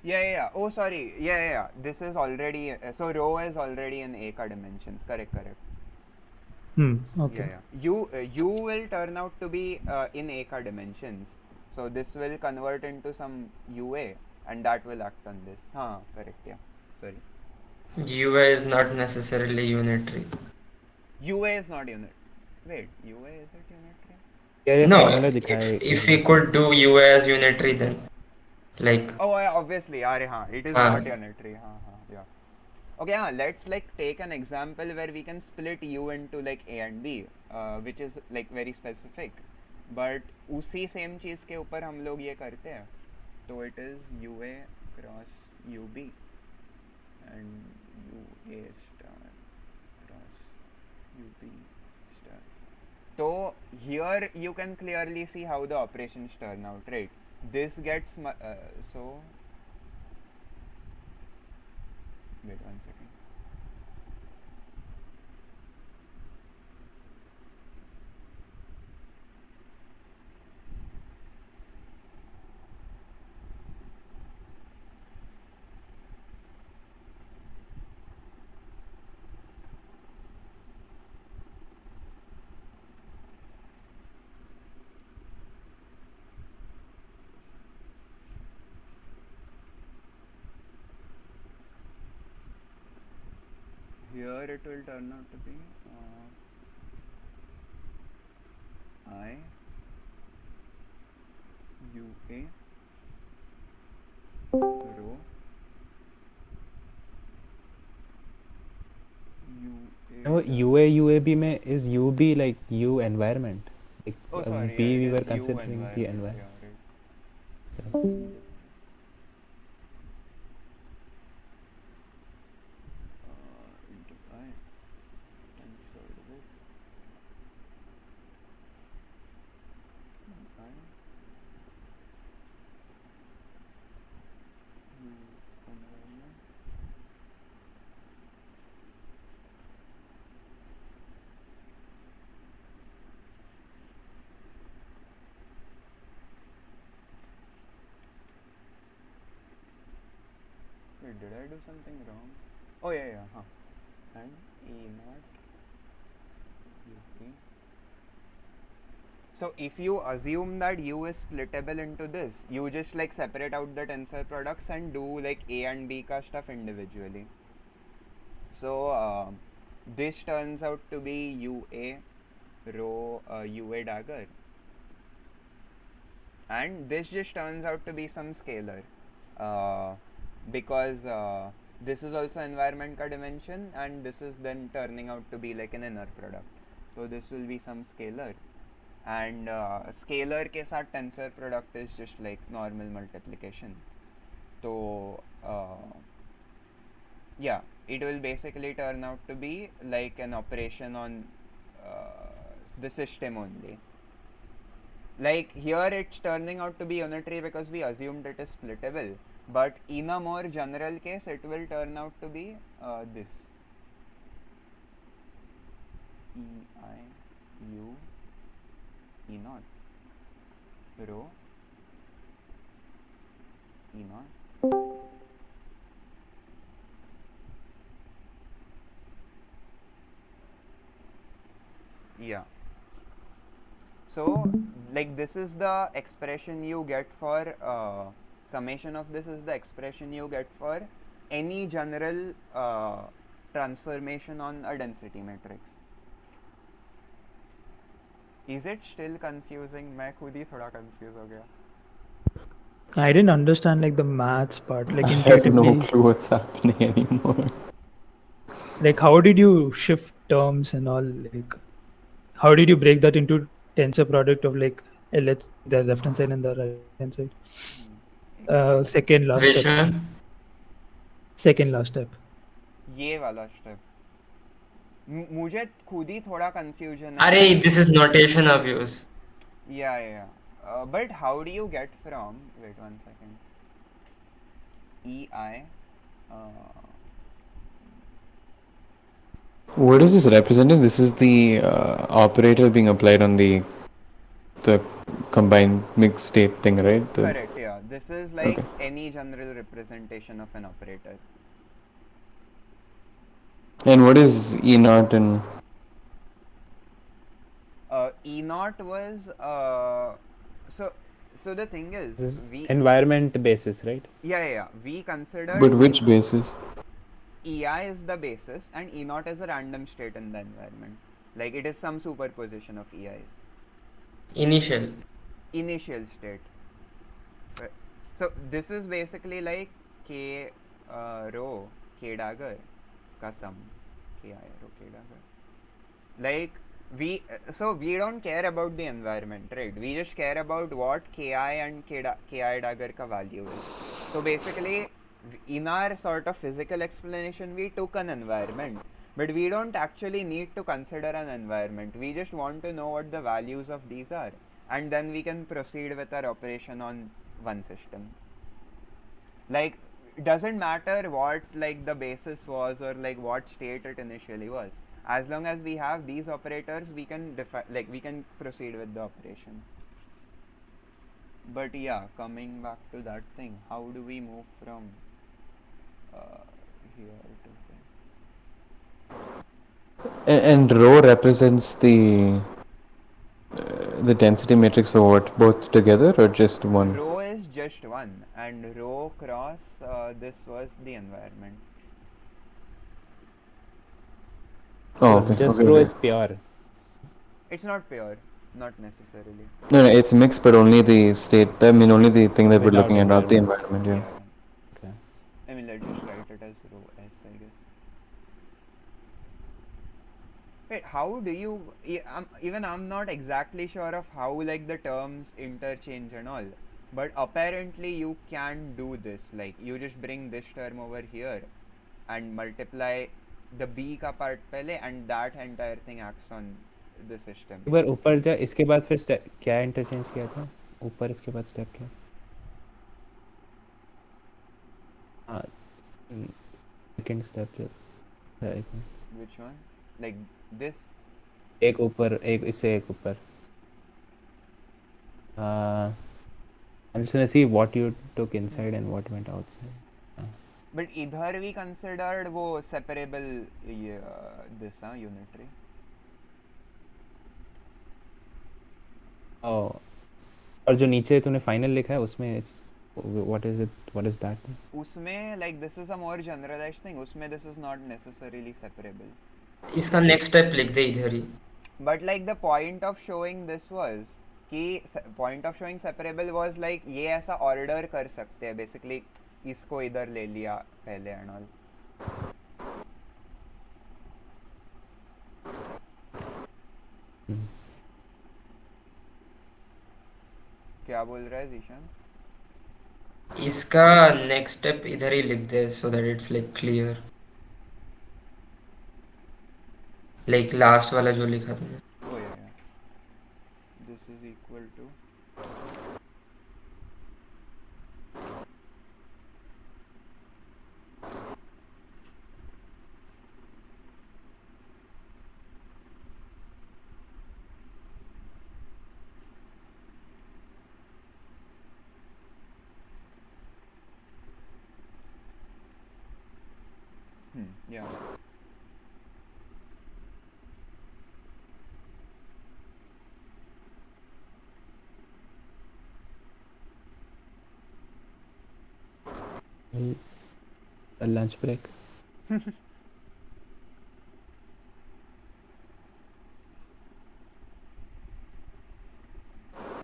[SPEAKER 4] Yeah. Oh, sorry. Yeah. This is already so rho is already in A ka dimensions. Correct.
[SPEAKER 6] Okay.
[SPEAKER 4] Yeah. U will turn out to be in A ka dimensions. So this will convert into some UA, and that will act on this. Correct. Yeah. Sorry.
[SPEAKER 7] UA is not necessarily unitary.
[SPEAKER 4] UA is not unit. Wait, UA is it unitary?
[SPEAKER 5] यार ये
[SPEAKER 7] No,
[SPEAKER 5] formula दिखाया है
[SPEAKER 7] if we could do UA as unitary, then like
[SPEAKER 4] Oh, yeah, obviously. It is not unitary. Yeah. Okay, let's like take an example where we can split U into like A and B, which is like very specific. But उसी same चीज के ऊपर हम लोग ये करते हैं. तो it is UA cross UB and UA star cross UB star. So here you can clearly see how the operations turn out, right? This gets so wait 1 second. Here it will turn out to be I UA rho
[SPEAKER 5] UA UAB में is UB like U environment? Like,
[SPEAKER 4] Oh, sorry.
[SPEAKER 5] B
[SPEAKER 4] yeah,
[SPEAKER 5] we
[SPEAKER 4] it
[SPEAKER 5] were
[SPEAKER 4] is U
[SPEAKER 5] considering the environment.
[SPEAKER 4] Yeah, right. Into I tensored with I U environment. Wait, did I do something wrong? Oh yeah, huh. And E naught UP. So if you assume that U is splittable into this, you just like separate out the tensor products and do like A and B ka stuff individually. So this turns out to be UA rho UA dagger, and this just turns out to be some scalar because this is also environment ka dimension, and this is then turning out to be like an inner product. So this will be some scalar, and scalar ke sath tensor product is just like normal multiplication. So yeah, it will basically turn out to be like an operation on the system only. Like here it's turning out to be unitary because we assumed it is splittable, but in a more general case it will turn out to be this I U E naught rho E naught. Yeah. So like this is the expression you get for summation of this is the expression you get for any general transformation on a density matrix. Is it still confusing? मैं खुद ही थोड़ा confuse हो गया.
[SPEAKER 6] I didn't understand like the maths part, like
[SPEAKER 1] I have no
[SPEAKER 6] intuitively.
[SPEAKER 1] clue what's happening anymore.
[SPEAKER 6] Like how did you shift terms and all? Like how did you break that into tensor product of like the left hand side and the right hand side? Second last
[SPEAKER 7] Which
[SPEAKER 6] step.
[SPEAKER 7] one?
[SPEAKER 6] Second last step.
[SPEAKER 4] ये वाला step. मुझे खुद ही थोड़ा confusion है.
[SPEAKER 7] Arey, this is notation abuse.
[SPEAKER 4] Yeah. But how do you get from? Wait 1 second. EI.
[SPEAKER 1] What is this representing? This is the operator being applied on the combined mixed state thing, right?
[SPEAKER 4] Correct. Yeah. This is like
[SPEAKER 1] Okay.
[SPEAKER 4] any general representation of an operator.
[SPEAKER 1] And what is E naught and
[SPEAKER 4] E naught was so the thing is
[SPEAKER 5] This is
[SPEAKER 4] we
[SPEAKER 5] environment basis, right?
[SPEAKER 4] yeah we considered
[SPEAKER 1] but which basis?
[SPEAKER 4] EI is the basis and E naught is a random state in the environment. Like it is some superposition of EIs. Initial state. So this is basically like K rho K dagger ka sum. Ki rho K dagger. Like we don't care about the environment, right? We just care about what Ki and Ki dagger ka value is. So basically in our sort of physical explanation we took an environment, but we don't actually need to consider an environment. We just want to know what the values of these are, and then we can proceed with our operation on one system. Like it doesn't matter what like the basis was or like what state it initially was. As long as we have these operators, we can we can proceed with the operation. But yeah, coming back to that thing, how do we move from here to there?
[SPEAKER 1] And rho represents the density matrix for what? Both together or just one?
[SPEAKER 4] Rho is just one, and rho cross this was the environment.
[SPEAKER 1] Oh,
[SPEAKER 5] So
[SPEAKER 1] okay.
[SPEAKER 5] just
[SPEAKER 1] okay,
[SPEAKER 5] rho
[SPEAKER 1] okay.
[SPEAKER 5] is pure.
[SPEAKER 4] It's not pure, not necessarily.
[SPEAKER 1] No, it's mixed, but only the state. I mean, only the thing that we're
[SPEAKER 5] Without
[SPEAKER 1] looking at, not the
[SPEAKER 5] environment.
[SPEAKER 1] environment. Yeah.
[SPEAKER 5] Okay.
[SPEAKER 4] I mean, let's just write it as rho S, I guess. Wait, how do you? Even I'm not exactly sure of how like the terms interchange and all, but apparently you can do this. Like you just bring this term over here, and multiply the B का part पहले, and that entire thing acts on the system.
[SPEAKER 5] एक बार ऊपर जा, इसके बाद फिर step क्या interchange किया था ऊपर, इसके बाद स्टेप क्या? हाँ, सेकंड स्टेप जो था I think.
[SPEAKER 4] Which one? Like this?
[SPEAKER 5] एक ऊपर, एक इससे एक ऊपर. I'm just gonna see what you took inside and what went outside.
[SPEAKER 4] But इधर we considered वो separable this unitary.
[SPEAKER 5] Oh, और जो नीचे तूने फाइनल लिखा है उसमें it's what is it? What is that?
[SPEAKER 4] उसमें like this is a more generalized thing. उसमें this is not necessarily separable.
[SPEAKER 7] इसका नेक्स्ट स्टेप लिख दे इधर ही.
[SPEAKER 4] But like the point of showing this was कि point of showing separable was like ये ऐसा order कर सकते हैं basically इसको इधर ले लिया पहले and all. क्या बोल रहा है जीशान?
[SPEAKER 7] इसका नेक्स्ट स्टेप इधर ही लिख दे so that it's like clear. Like last वाला जो लिखा तुमने.
[SPEAKER 4] Oh yeah. This is equal to yeah.
[SPEAKER 5] A lunch break.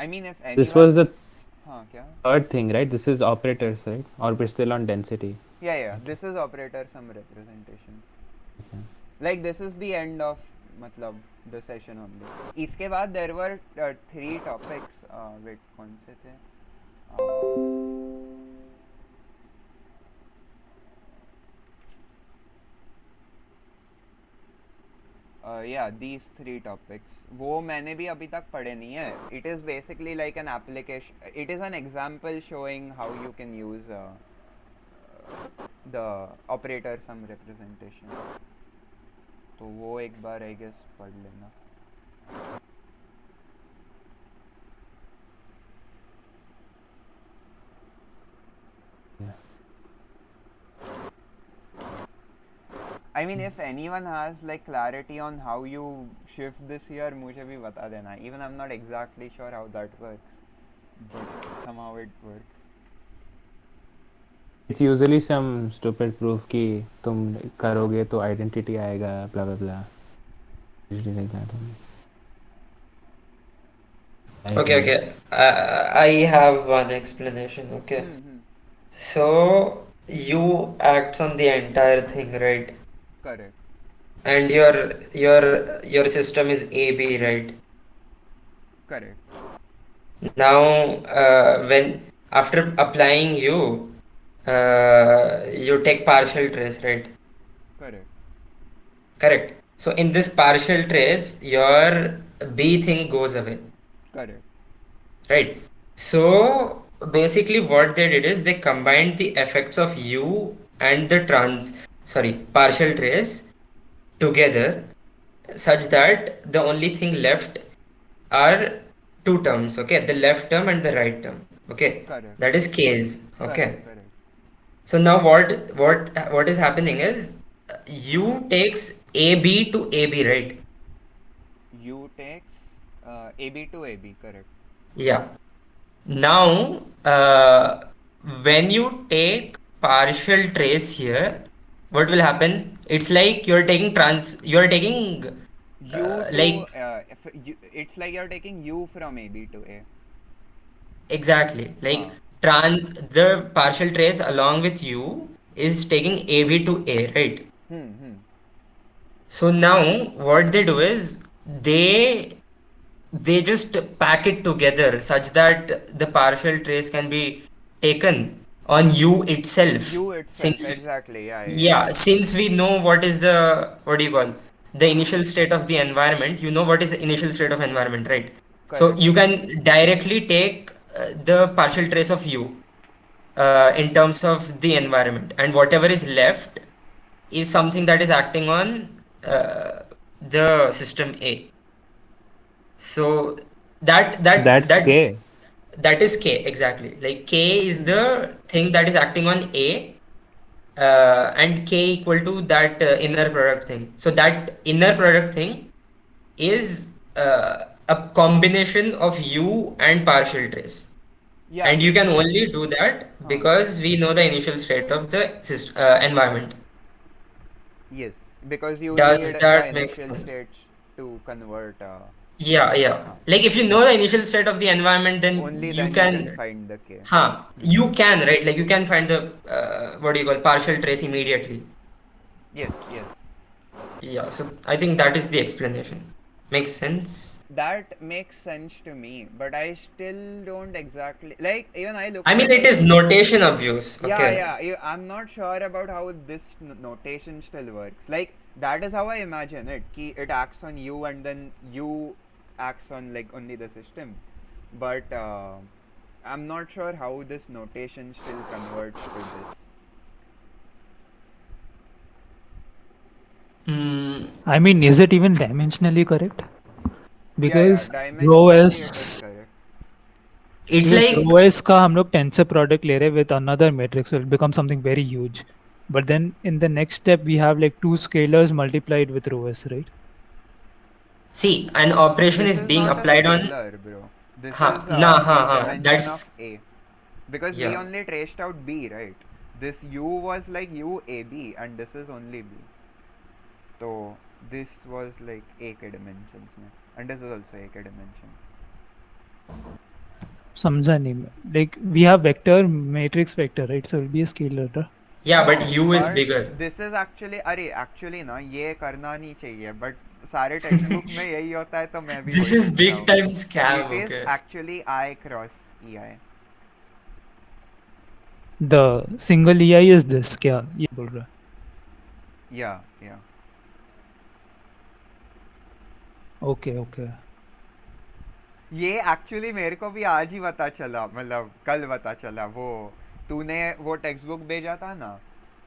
[SPEAKER 4] I mean if anyone
[SPEAKER 5] This was the
[SPEAKER 4] हाँ क्या?
[SPEAKER 5] third thing, right? This is operators, right? Or we're still on density.
[SPEAKER 4] Yeah, this is operator sum representation. Like this is the end of मतलब the session only. इसके बाद there were 3 topics. Wait, कौन से थे? Yeah, these 3 topics. वो मैंने भी अभी तक पढ़े नहीं है. It is basically like an application. It is an example showing how you can use the operator sum representation. तो वो एक बार I guess पढ़ लेना. I mean if anyone has like clarity on how you shift this here मुझे भी बता देना. Even I'm not exactly sure how that works, but somehow it works.
[SPEAKER 5] It's usually some stupid proof कि तुम करोगे तो identity आएगा, blah blah blah. Usually like that only.
[SPEAKER 7] Okay. I have one explanation. Okay. So you acts on the entire thing, right?
[SPEAKER 4] Correct.
[SPEAKER 7] And your system is AB, right?
[SPEAKER 4] Correct.
[SPEAKER 7] Now, when after applying you take partial trace, right?
[SPEAKER 4] Correct.
[SPEAKER 7] Correct. So in this partial trace, your B thing goes away,
[SPEAKER 4] Correct.
[SPEAKER 7] right? So basically, what they did is they combined the effects of U and the partial trace together, such that the only thing left are two terms, okay? The left term and the right term, okay?
[SPEAKER 4] Correct.
[SPEAKER 7] That is K's, okay?
[SPEAKER 4] Correct.
[SPEAKER 7] So now what is happening is U takes AB to AB, right?
[SPEAKER 4] U takes AB to AB. Correct.
[SPEAKER 7] Yeah. Now, when you take partial trace here, what will happen? It's like you're taking
[SPEAKER 4] U to
[SPEAKER 7] like
[SPEAKER 4] it's like you're taking U from AB to A.
[SPEAKER 7] exactly like the partial trace along with U is taking AB to A, right? So now what they do is they they just pack it together such that the partial trace can be taken on U itself.
[SPEAKER 4] You itself,
[SPEAKER 7] Since
[SPEAKER 4] exactly. Yeah, yeah,
[SPEAKER 7] yeah, since we know what is the what do you call the initial state of the environment, you know what is the initial state of environment, right? So
[SPEAKER 4] correct.
[SPEAKER 7] you can directly take the partial trace of U in terms of the environment, and whatever is left is something that is acting on the system A. So
[SPEAKER 5] That's K.
[SPEAKER 7] that is K exactly. Like K is the thing that is acting on A, and K equal to that inner product thing. So that inner product thing is a combination of U and partial trace.
[SPEAKER 4] Yeah,
[SPEAKER 7] And you can
[SPEAKER 4] because
[SPEAKER 7] only do that because we know the initial state of the environment.
[SPEAKER 4] yes, because you need
[SPEAKER 7] Does
[SPEAKER 4] the
[SPEAKER 7] that make
[SPEAKER 4] initial
[SPEAKER 7] sense?
[SPEAKER 4] states to convert.
[SPEAKER 7] Yeah, yeah. Like if you know the initial state of the environment, then
[SPEAKER 4] Only
[SPEAKER 7] you
[SPEAKER 4] then you can
[SPEAKER 7] can,
[SPEAKER 4] find the K.
[SPEAKER 7] you can, right? Like you can find the what do you call partial trace immediately.
[SPEAKER 4] Yes, yes.
[SPEAKER 7] Yeah, so I think that is the explanation. Makes sense.
[SPEAKER 4] That makes sense to me, but I still don't exactly like. Even I
[SPEAKER 7] I
[SPEAKER 4] looked
[SPEAKER 7] mean,
[SPEAKER 4] at
[SPEAKER 7] it
[SPEAKER 4] it.
[SPEAKER 7] is notation obvious.
[SPEAKER 4] Yeah,
[SPEAKER 7] Okay.
[SPEAKER 4] yeah. I'm not sure about how this notation still works. Like that is how I imagine it. It acts on you, and then you acts on like only the system. But I'm not sure how this notation still converts to this.
[SPEAKER 7] Mm,
[SPEAKER 6] I mean, is it even dimensionally correct?
[SPEAKER 4] Yeah, yeah.
[SPEAKER 6] Because rho
[SPEAKER 4] Dimensionally, it is
[SPEAKER 6] s
[SPEAKER 4] correct.
[SPEAKER 7] it's
[SPEAKER 6] because
[SPEAKER 7] like
[SPEAKER 6] rho s का हम लोग tensor product ले रहे हैं with another matrix, so it becomes something very huge. But then in the next step, we have like two scalars multiplied with rho s, right?
[SPEAKER 7] see, an operation
[SPEAKER 4] This
[SPEAKER 7] is
[SPEAKER 4] is
[SPEAKER 7] being
[SPEAKER 4] not a
[SPEAKER 7] applied on.
[SPEAKER 4] scalar, bro. This
[SPEAKER 7] Ha,
[SPEAKER 4] is
[SPEAKER 7] nah, ha,
[SPEAKER 4] a
[SPEAKER 7] ha.
[SPEAKER 4] dimension of
[SPEAKER 7] That's
[SPEAKER 4] A. Because we
[SPEAKER 7] yeah.
[SPEAKER 4] only traced out B, right? This U was like UAB, and this is only B. So this was like A k dimensions में, and this is also A k dimension.
[SPEAKER 6] समझा नहीं मैं. Like we have vector, matrix vector, right? So it will be a scalar, right?
[SPEAKER 7] Yeah, but
[SPEAKER 4] No,
[SPEAKER 7] U is
[SPEAKER 4] but
[SPEAKER 7] bigger.
[SPEAKER 4] this is actually अरे actually ना ये करना नहीं चाहिए, but सारे textbook में यही होता है तो मैं भी
[SPEAKER 7] This
[SPEAKER 4] वही
[SPEAKER 7] is
[SPEAKER 4] लिख रहा
[SPEAKER 7] big
[SPEAKER 4] हूँ.
[SPEAKER 7] time scam,
[SPEAKER 4] It is
[SPEAKER 7] okay.
[SPEAKER 4] actually I cross EI.
[SPEAKER 6] The single EI is this. क्या ये बोल रहा है?
[SPEAKER 4] Yeah, yeah.
[SPEAKER 6] Okay, okay.
[SPEAKER 4] ये एक्चुअली मेरे को भी आज ही पता चला, मतलब कल पता चला. वो तूने वो टेक्स्ट बुक भेजा था ना,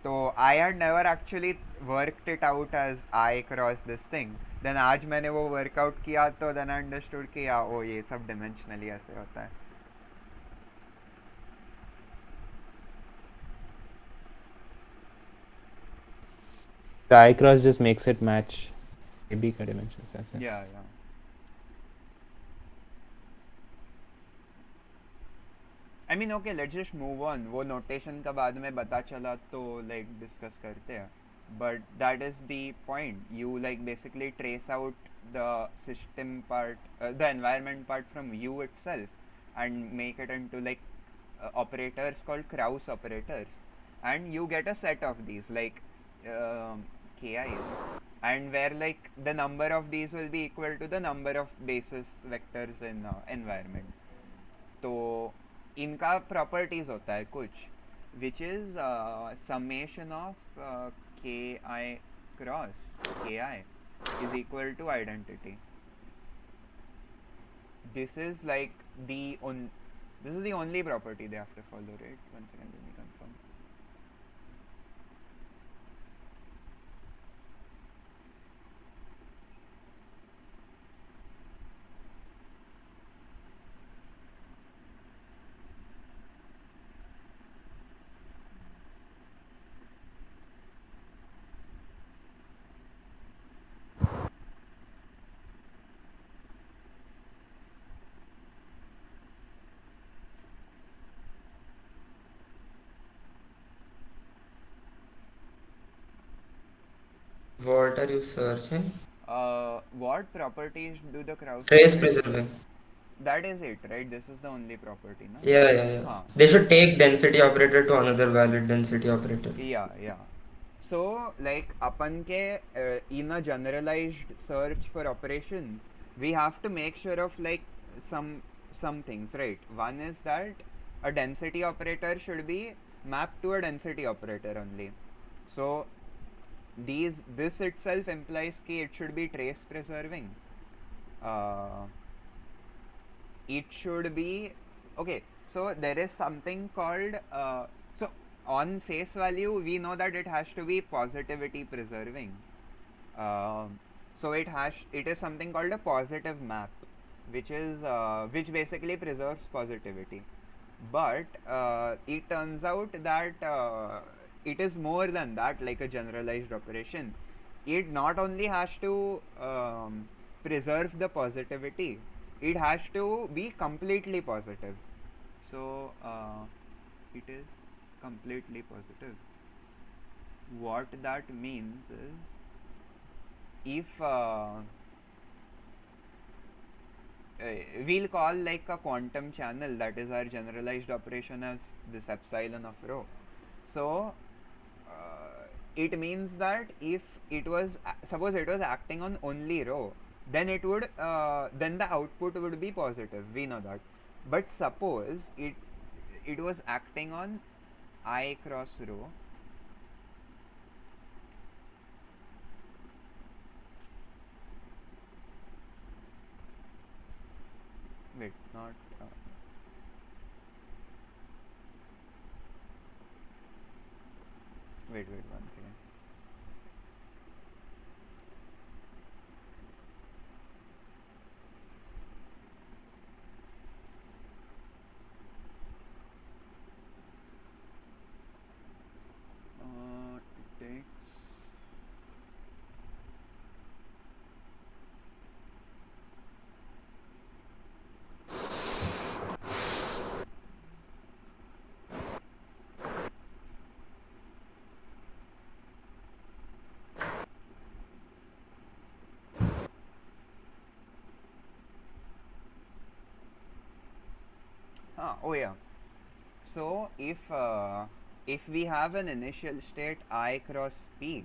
[SPEAKER 4] तो I had never actually worked it out as I cross this thing. Then आज मैंने वो वर्कआउट किया तो देन आई अंडरस्टूड कि या ओ ये सब डिमेंशनली ऐसे होता है.
[SPEAKER 5] The I cross just makes it match AB का dimensions. That's it.
[SPEAKER 4] या या I mean okay, let's just move on. वो नोटेशन का बाद में पता चला तो लाइक डिस्कस करते हैं. But that is the point. You like basically trace out the system part, the environment part from U itself, and make it into like operators called Krauss operators, and you get a set of these like KIs, and where like the number of these will be equal to the number of basis vectors in environment. तो इनका properties होता है कुछ, which is summation of ki cross ki is equal to identity. This is like this is the only property they have to follow, right? One second, let me confirm.
[SPEAKER 7] What are you searching?
[SPEAKER 4] What properties do the Krauss
[SPEAKER 7] Trace
[SPEAKER 4] operators-
[SPEAKER 7] preserving.
[SPEAKER 4] That is it, right? This is the only property, no?
[SPEAKER 7] Yeah, yeah, yeah.
[SPEAKER 4] Huh.
[SPEAKER 7] They should take density operator to another valid density operator.
[SPEAKER 4] Yeah, yeah. So like अपन के in a generalized search for operations, we have to make sure of like some things, right? One is that a density operator should be mapped to a density operator only. So this itself implies कि it should be trace preserving. Uh, it should be okay. So there is something called so on face value we know that it has to be positivity preserving. So it is something called a positive map, which basically preserves positivity. But it turns out that it is more than that, like a generalized operation. It not only has to preserve the positivity, it has to be completely positive. So it is completely positive. What that means is, if we'll call like a quantum channel, that is our generalized operation, as this epsilon of rho. So it means that if it was suppose it was acting on only rho, then it would then the output would be positive, we know that. But suppose it was acting on I cross rho, wait, not wait one second. It takes oh yeah. So if we have an initial state I cross P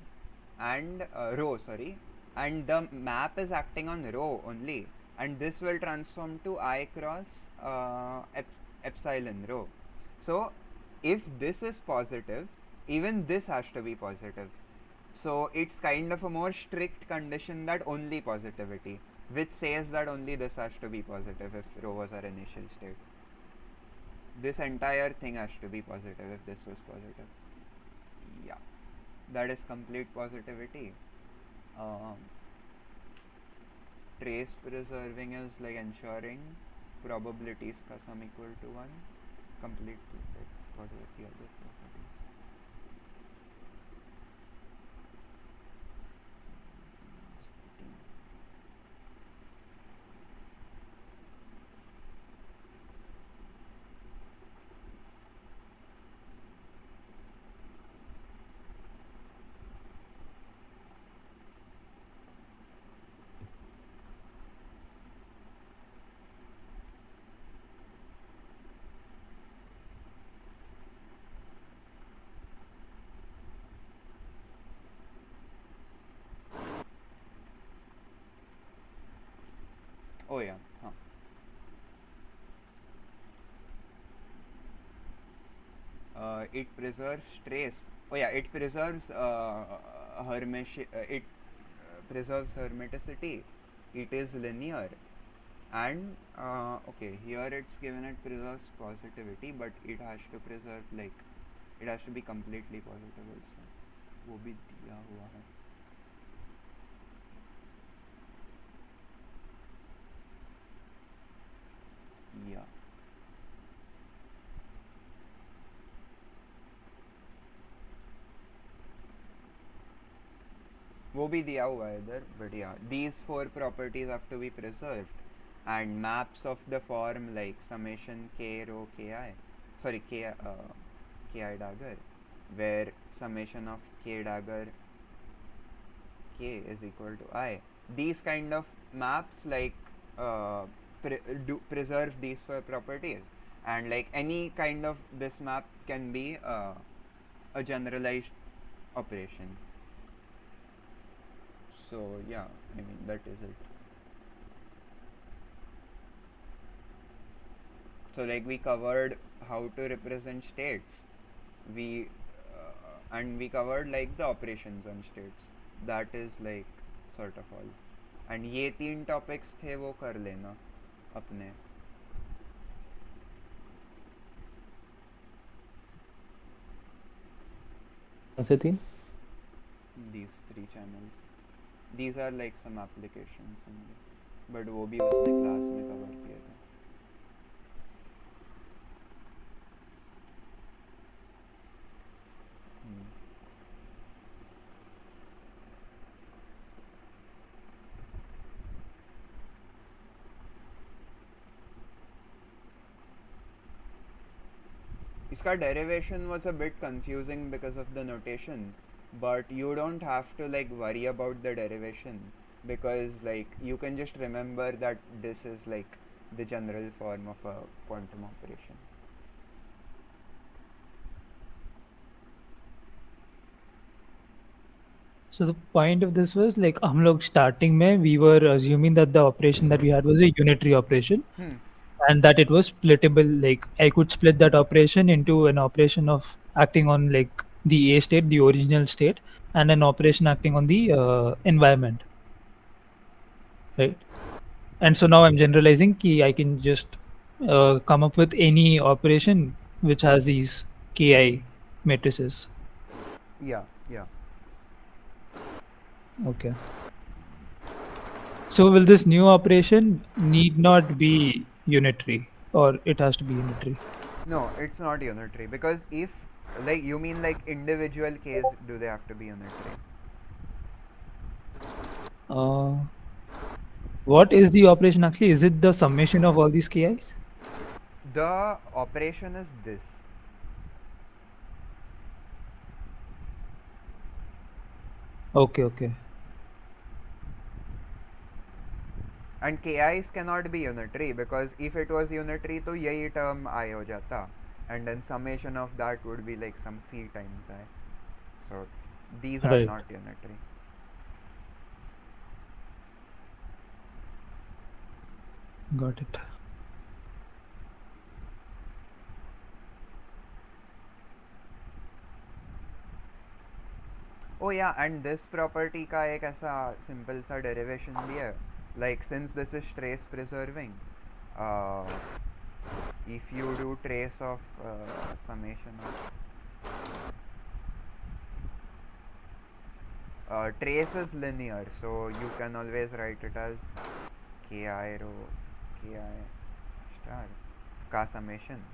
[SPEAKER 4] and rho, sorry, and the map is acting on rho only, and this will transform to I cross epsilon rho. So if this is positive, even this has to be positive. So it's kind of a more strict condition that only positivity, which says that only this has to be positive if rho was our initial state. This entire thing has to be positive if this was positive. Yeah, that is complete positivity. Trace preserving is like ensuring probabilities ka sum equal to 1. Complete, what were the other properties? Oh yeah, it preserves trace. Oh yeah, it preserves it preserves hermeticity. It is linear, and okay, here it's given it preserves positivity, but it has to preserve like it has to be completely positive also. वो भी दिया हुआ है. Yeah. वो भी दिया हुआ है इधर, but yeah, these 4 properties have to be preserved, and maps of the form like summation k rho ki, sorry ki dagger, where summation of k dagger k is equal to I. These kind of maps like preserve these 4 properties, and like any kind of this map can be a generalized operation. So yeah, I mean that is it. So like we covered how to represent states, we and we covered like the operations on states. That is like sort of all. And ये 3 topics थे वो कर लेना अपने.
[SPEAKER 5] कौन से तीन?
[SPEAKER 4] These 3 channels. These are like some applications only. But वो भी उसने class में cover किए थे. इसका derivation was a bit confusing because of the notation, but you don't have to like worry about the derivation, because like you can just remember that this is like the general form of a quantum operation.
[SPEAKER 6] So the point of this was like हम लोग starting में we were assuming that the operation that we had was a unitary operation and that it was splittable. Like I could split that operation into an operation of acting on like the A state, the original state, and an operation acting on the environment, right? And so now I'm generalizing कि I can just come up with any operation which has these ki matrices.
[SPEAKER 4] Yeah.
[SPEAKER 6] Okay. So will this new operation need not be unitary, or it has to be unitary?
[SPEAKER 4] No, it's not unitary, because if like you mean like individual case, do they have to be unitary?
[SPEAKER 6] What is the operation actually? Is it the summation of all these ki's?
[SPEAKER 4] The operation is this.
[SPEAKER 6] Okay.
[SPEAKER 4] And ki's cannot be unitary, because if it was unitary तो यही term I हो जाता, and then summation of that would be like some c times I. So these are
[SPEAKER 6] Right.
[SPEAKER 4] not unitary.
[SPEAKER 6] Got it.
[SPEAKER 4] Oh yeah, and this property का एक ऐसा simple सा derivation भी है. Like since this is trace preserving, if you do trace of summation of trace is linear, so you can always write it as ki rho ki star ka summation,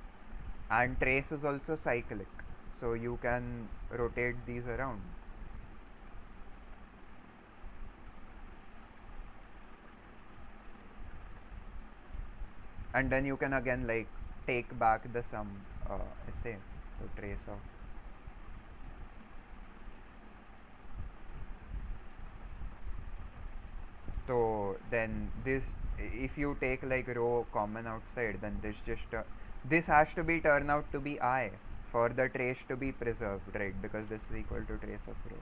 [SPEAKER 4] and trace is also cyclic, so you can rotate these around. And then you can again like take back the sum essay, so trace of so then this, if you take like rho common outside, then this just this has to be turn out to be I for the trace to be preserved, right? Because this is equal to trace of rho,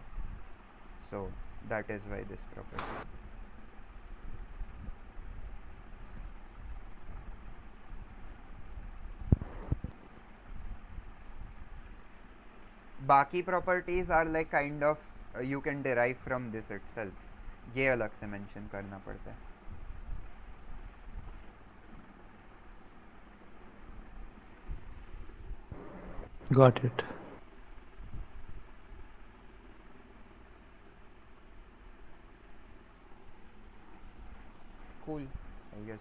[SPEAKER 4] so that is why this property. बाकी properties are like kind of you can derive from this itself. ये अलग से mention करना पड़ता है.
[SPEAKER 6] Got it.
[SPEAKER 4] Cool, I guess.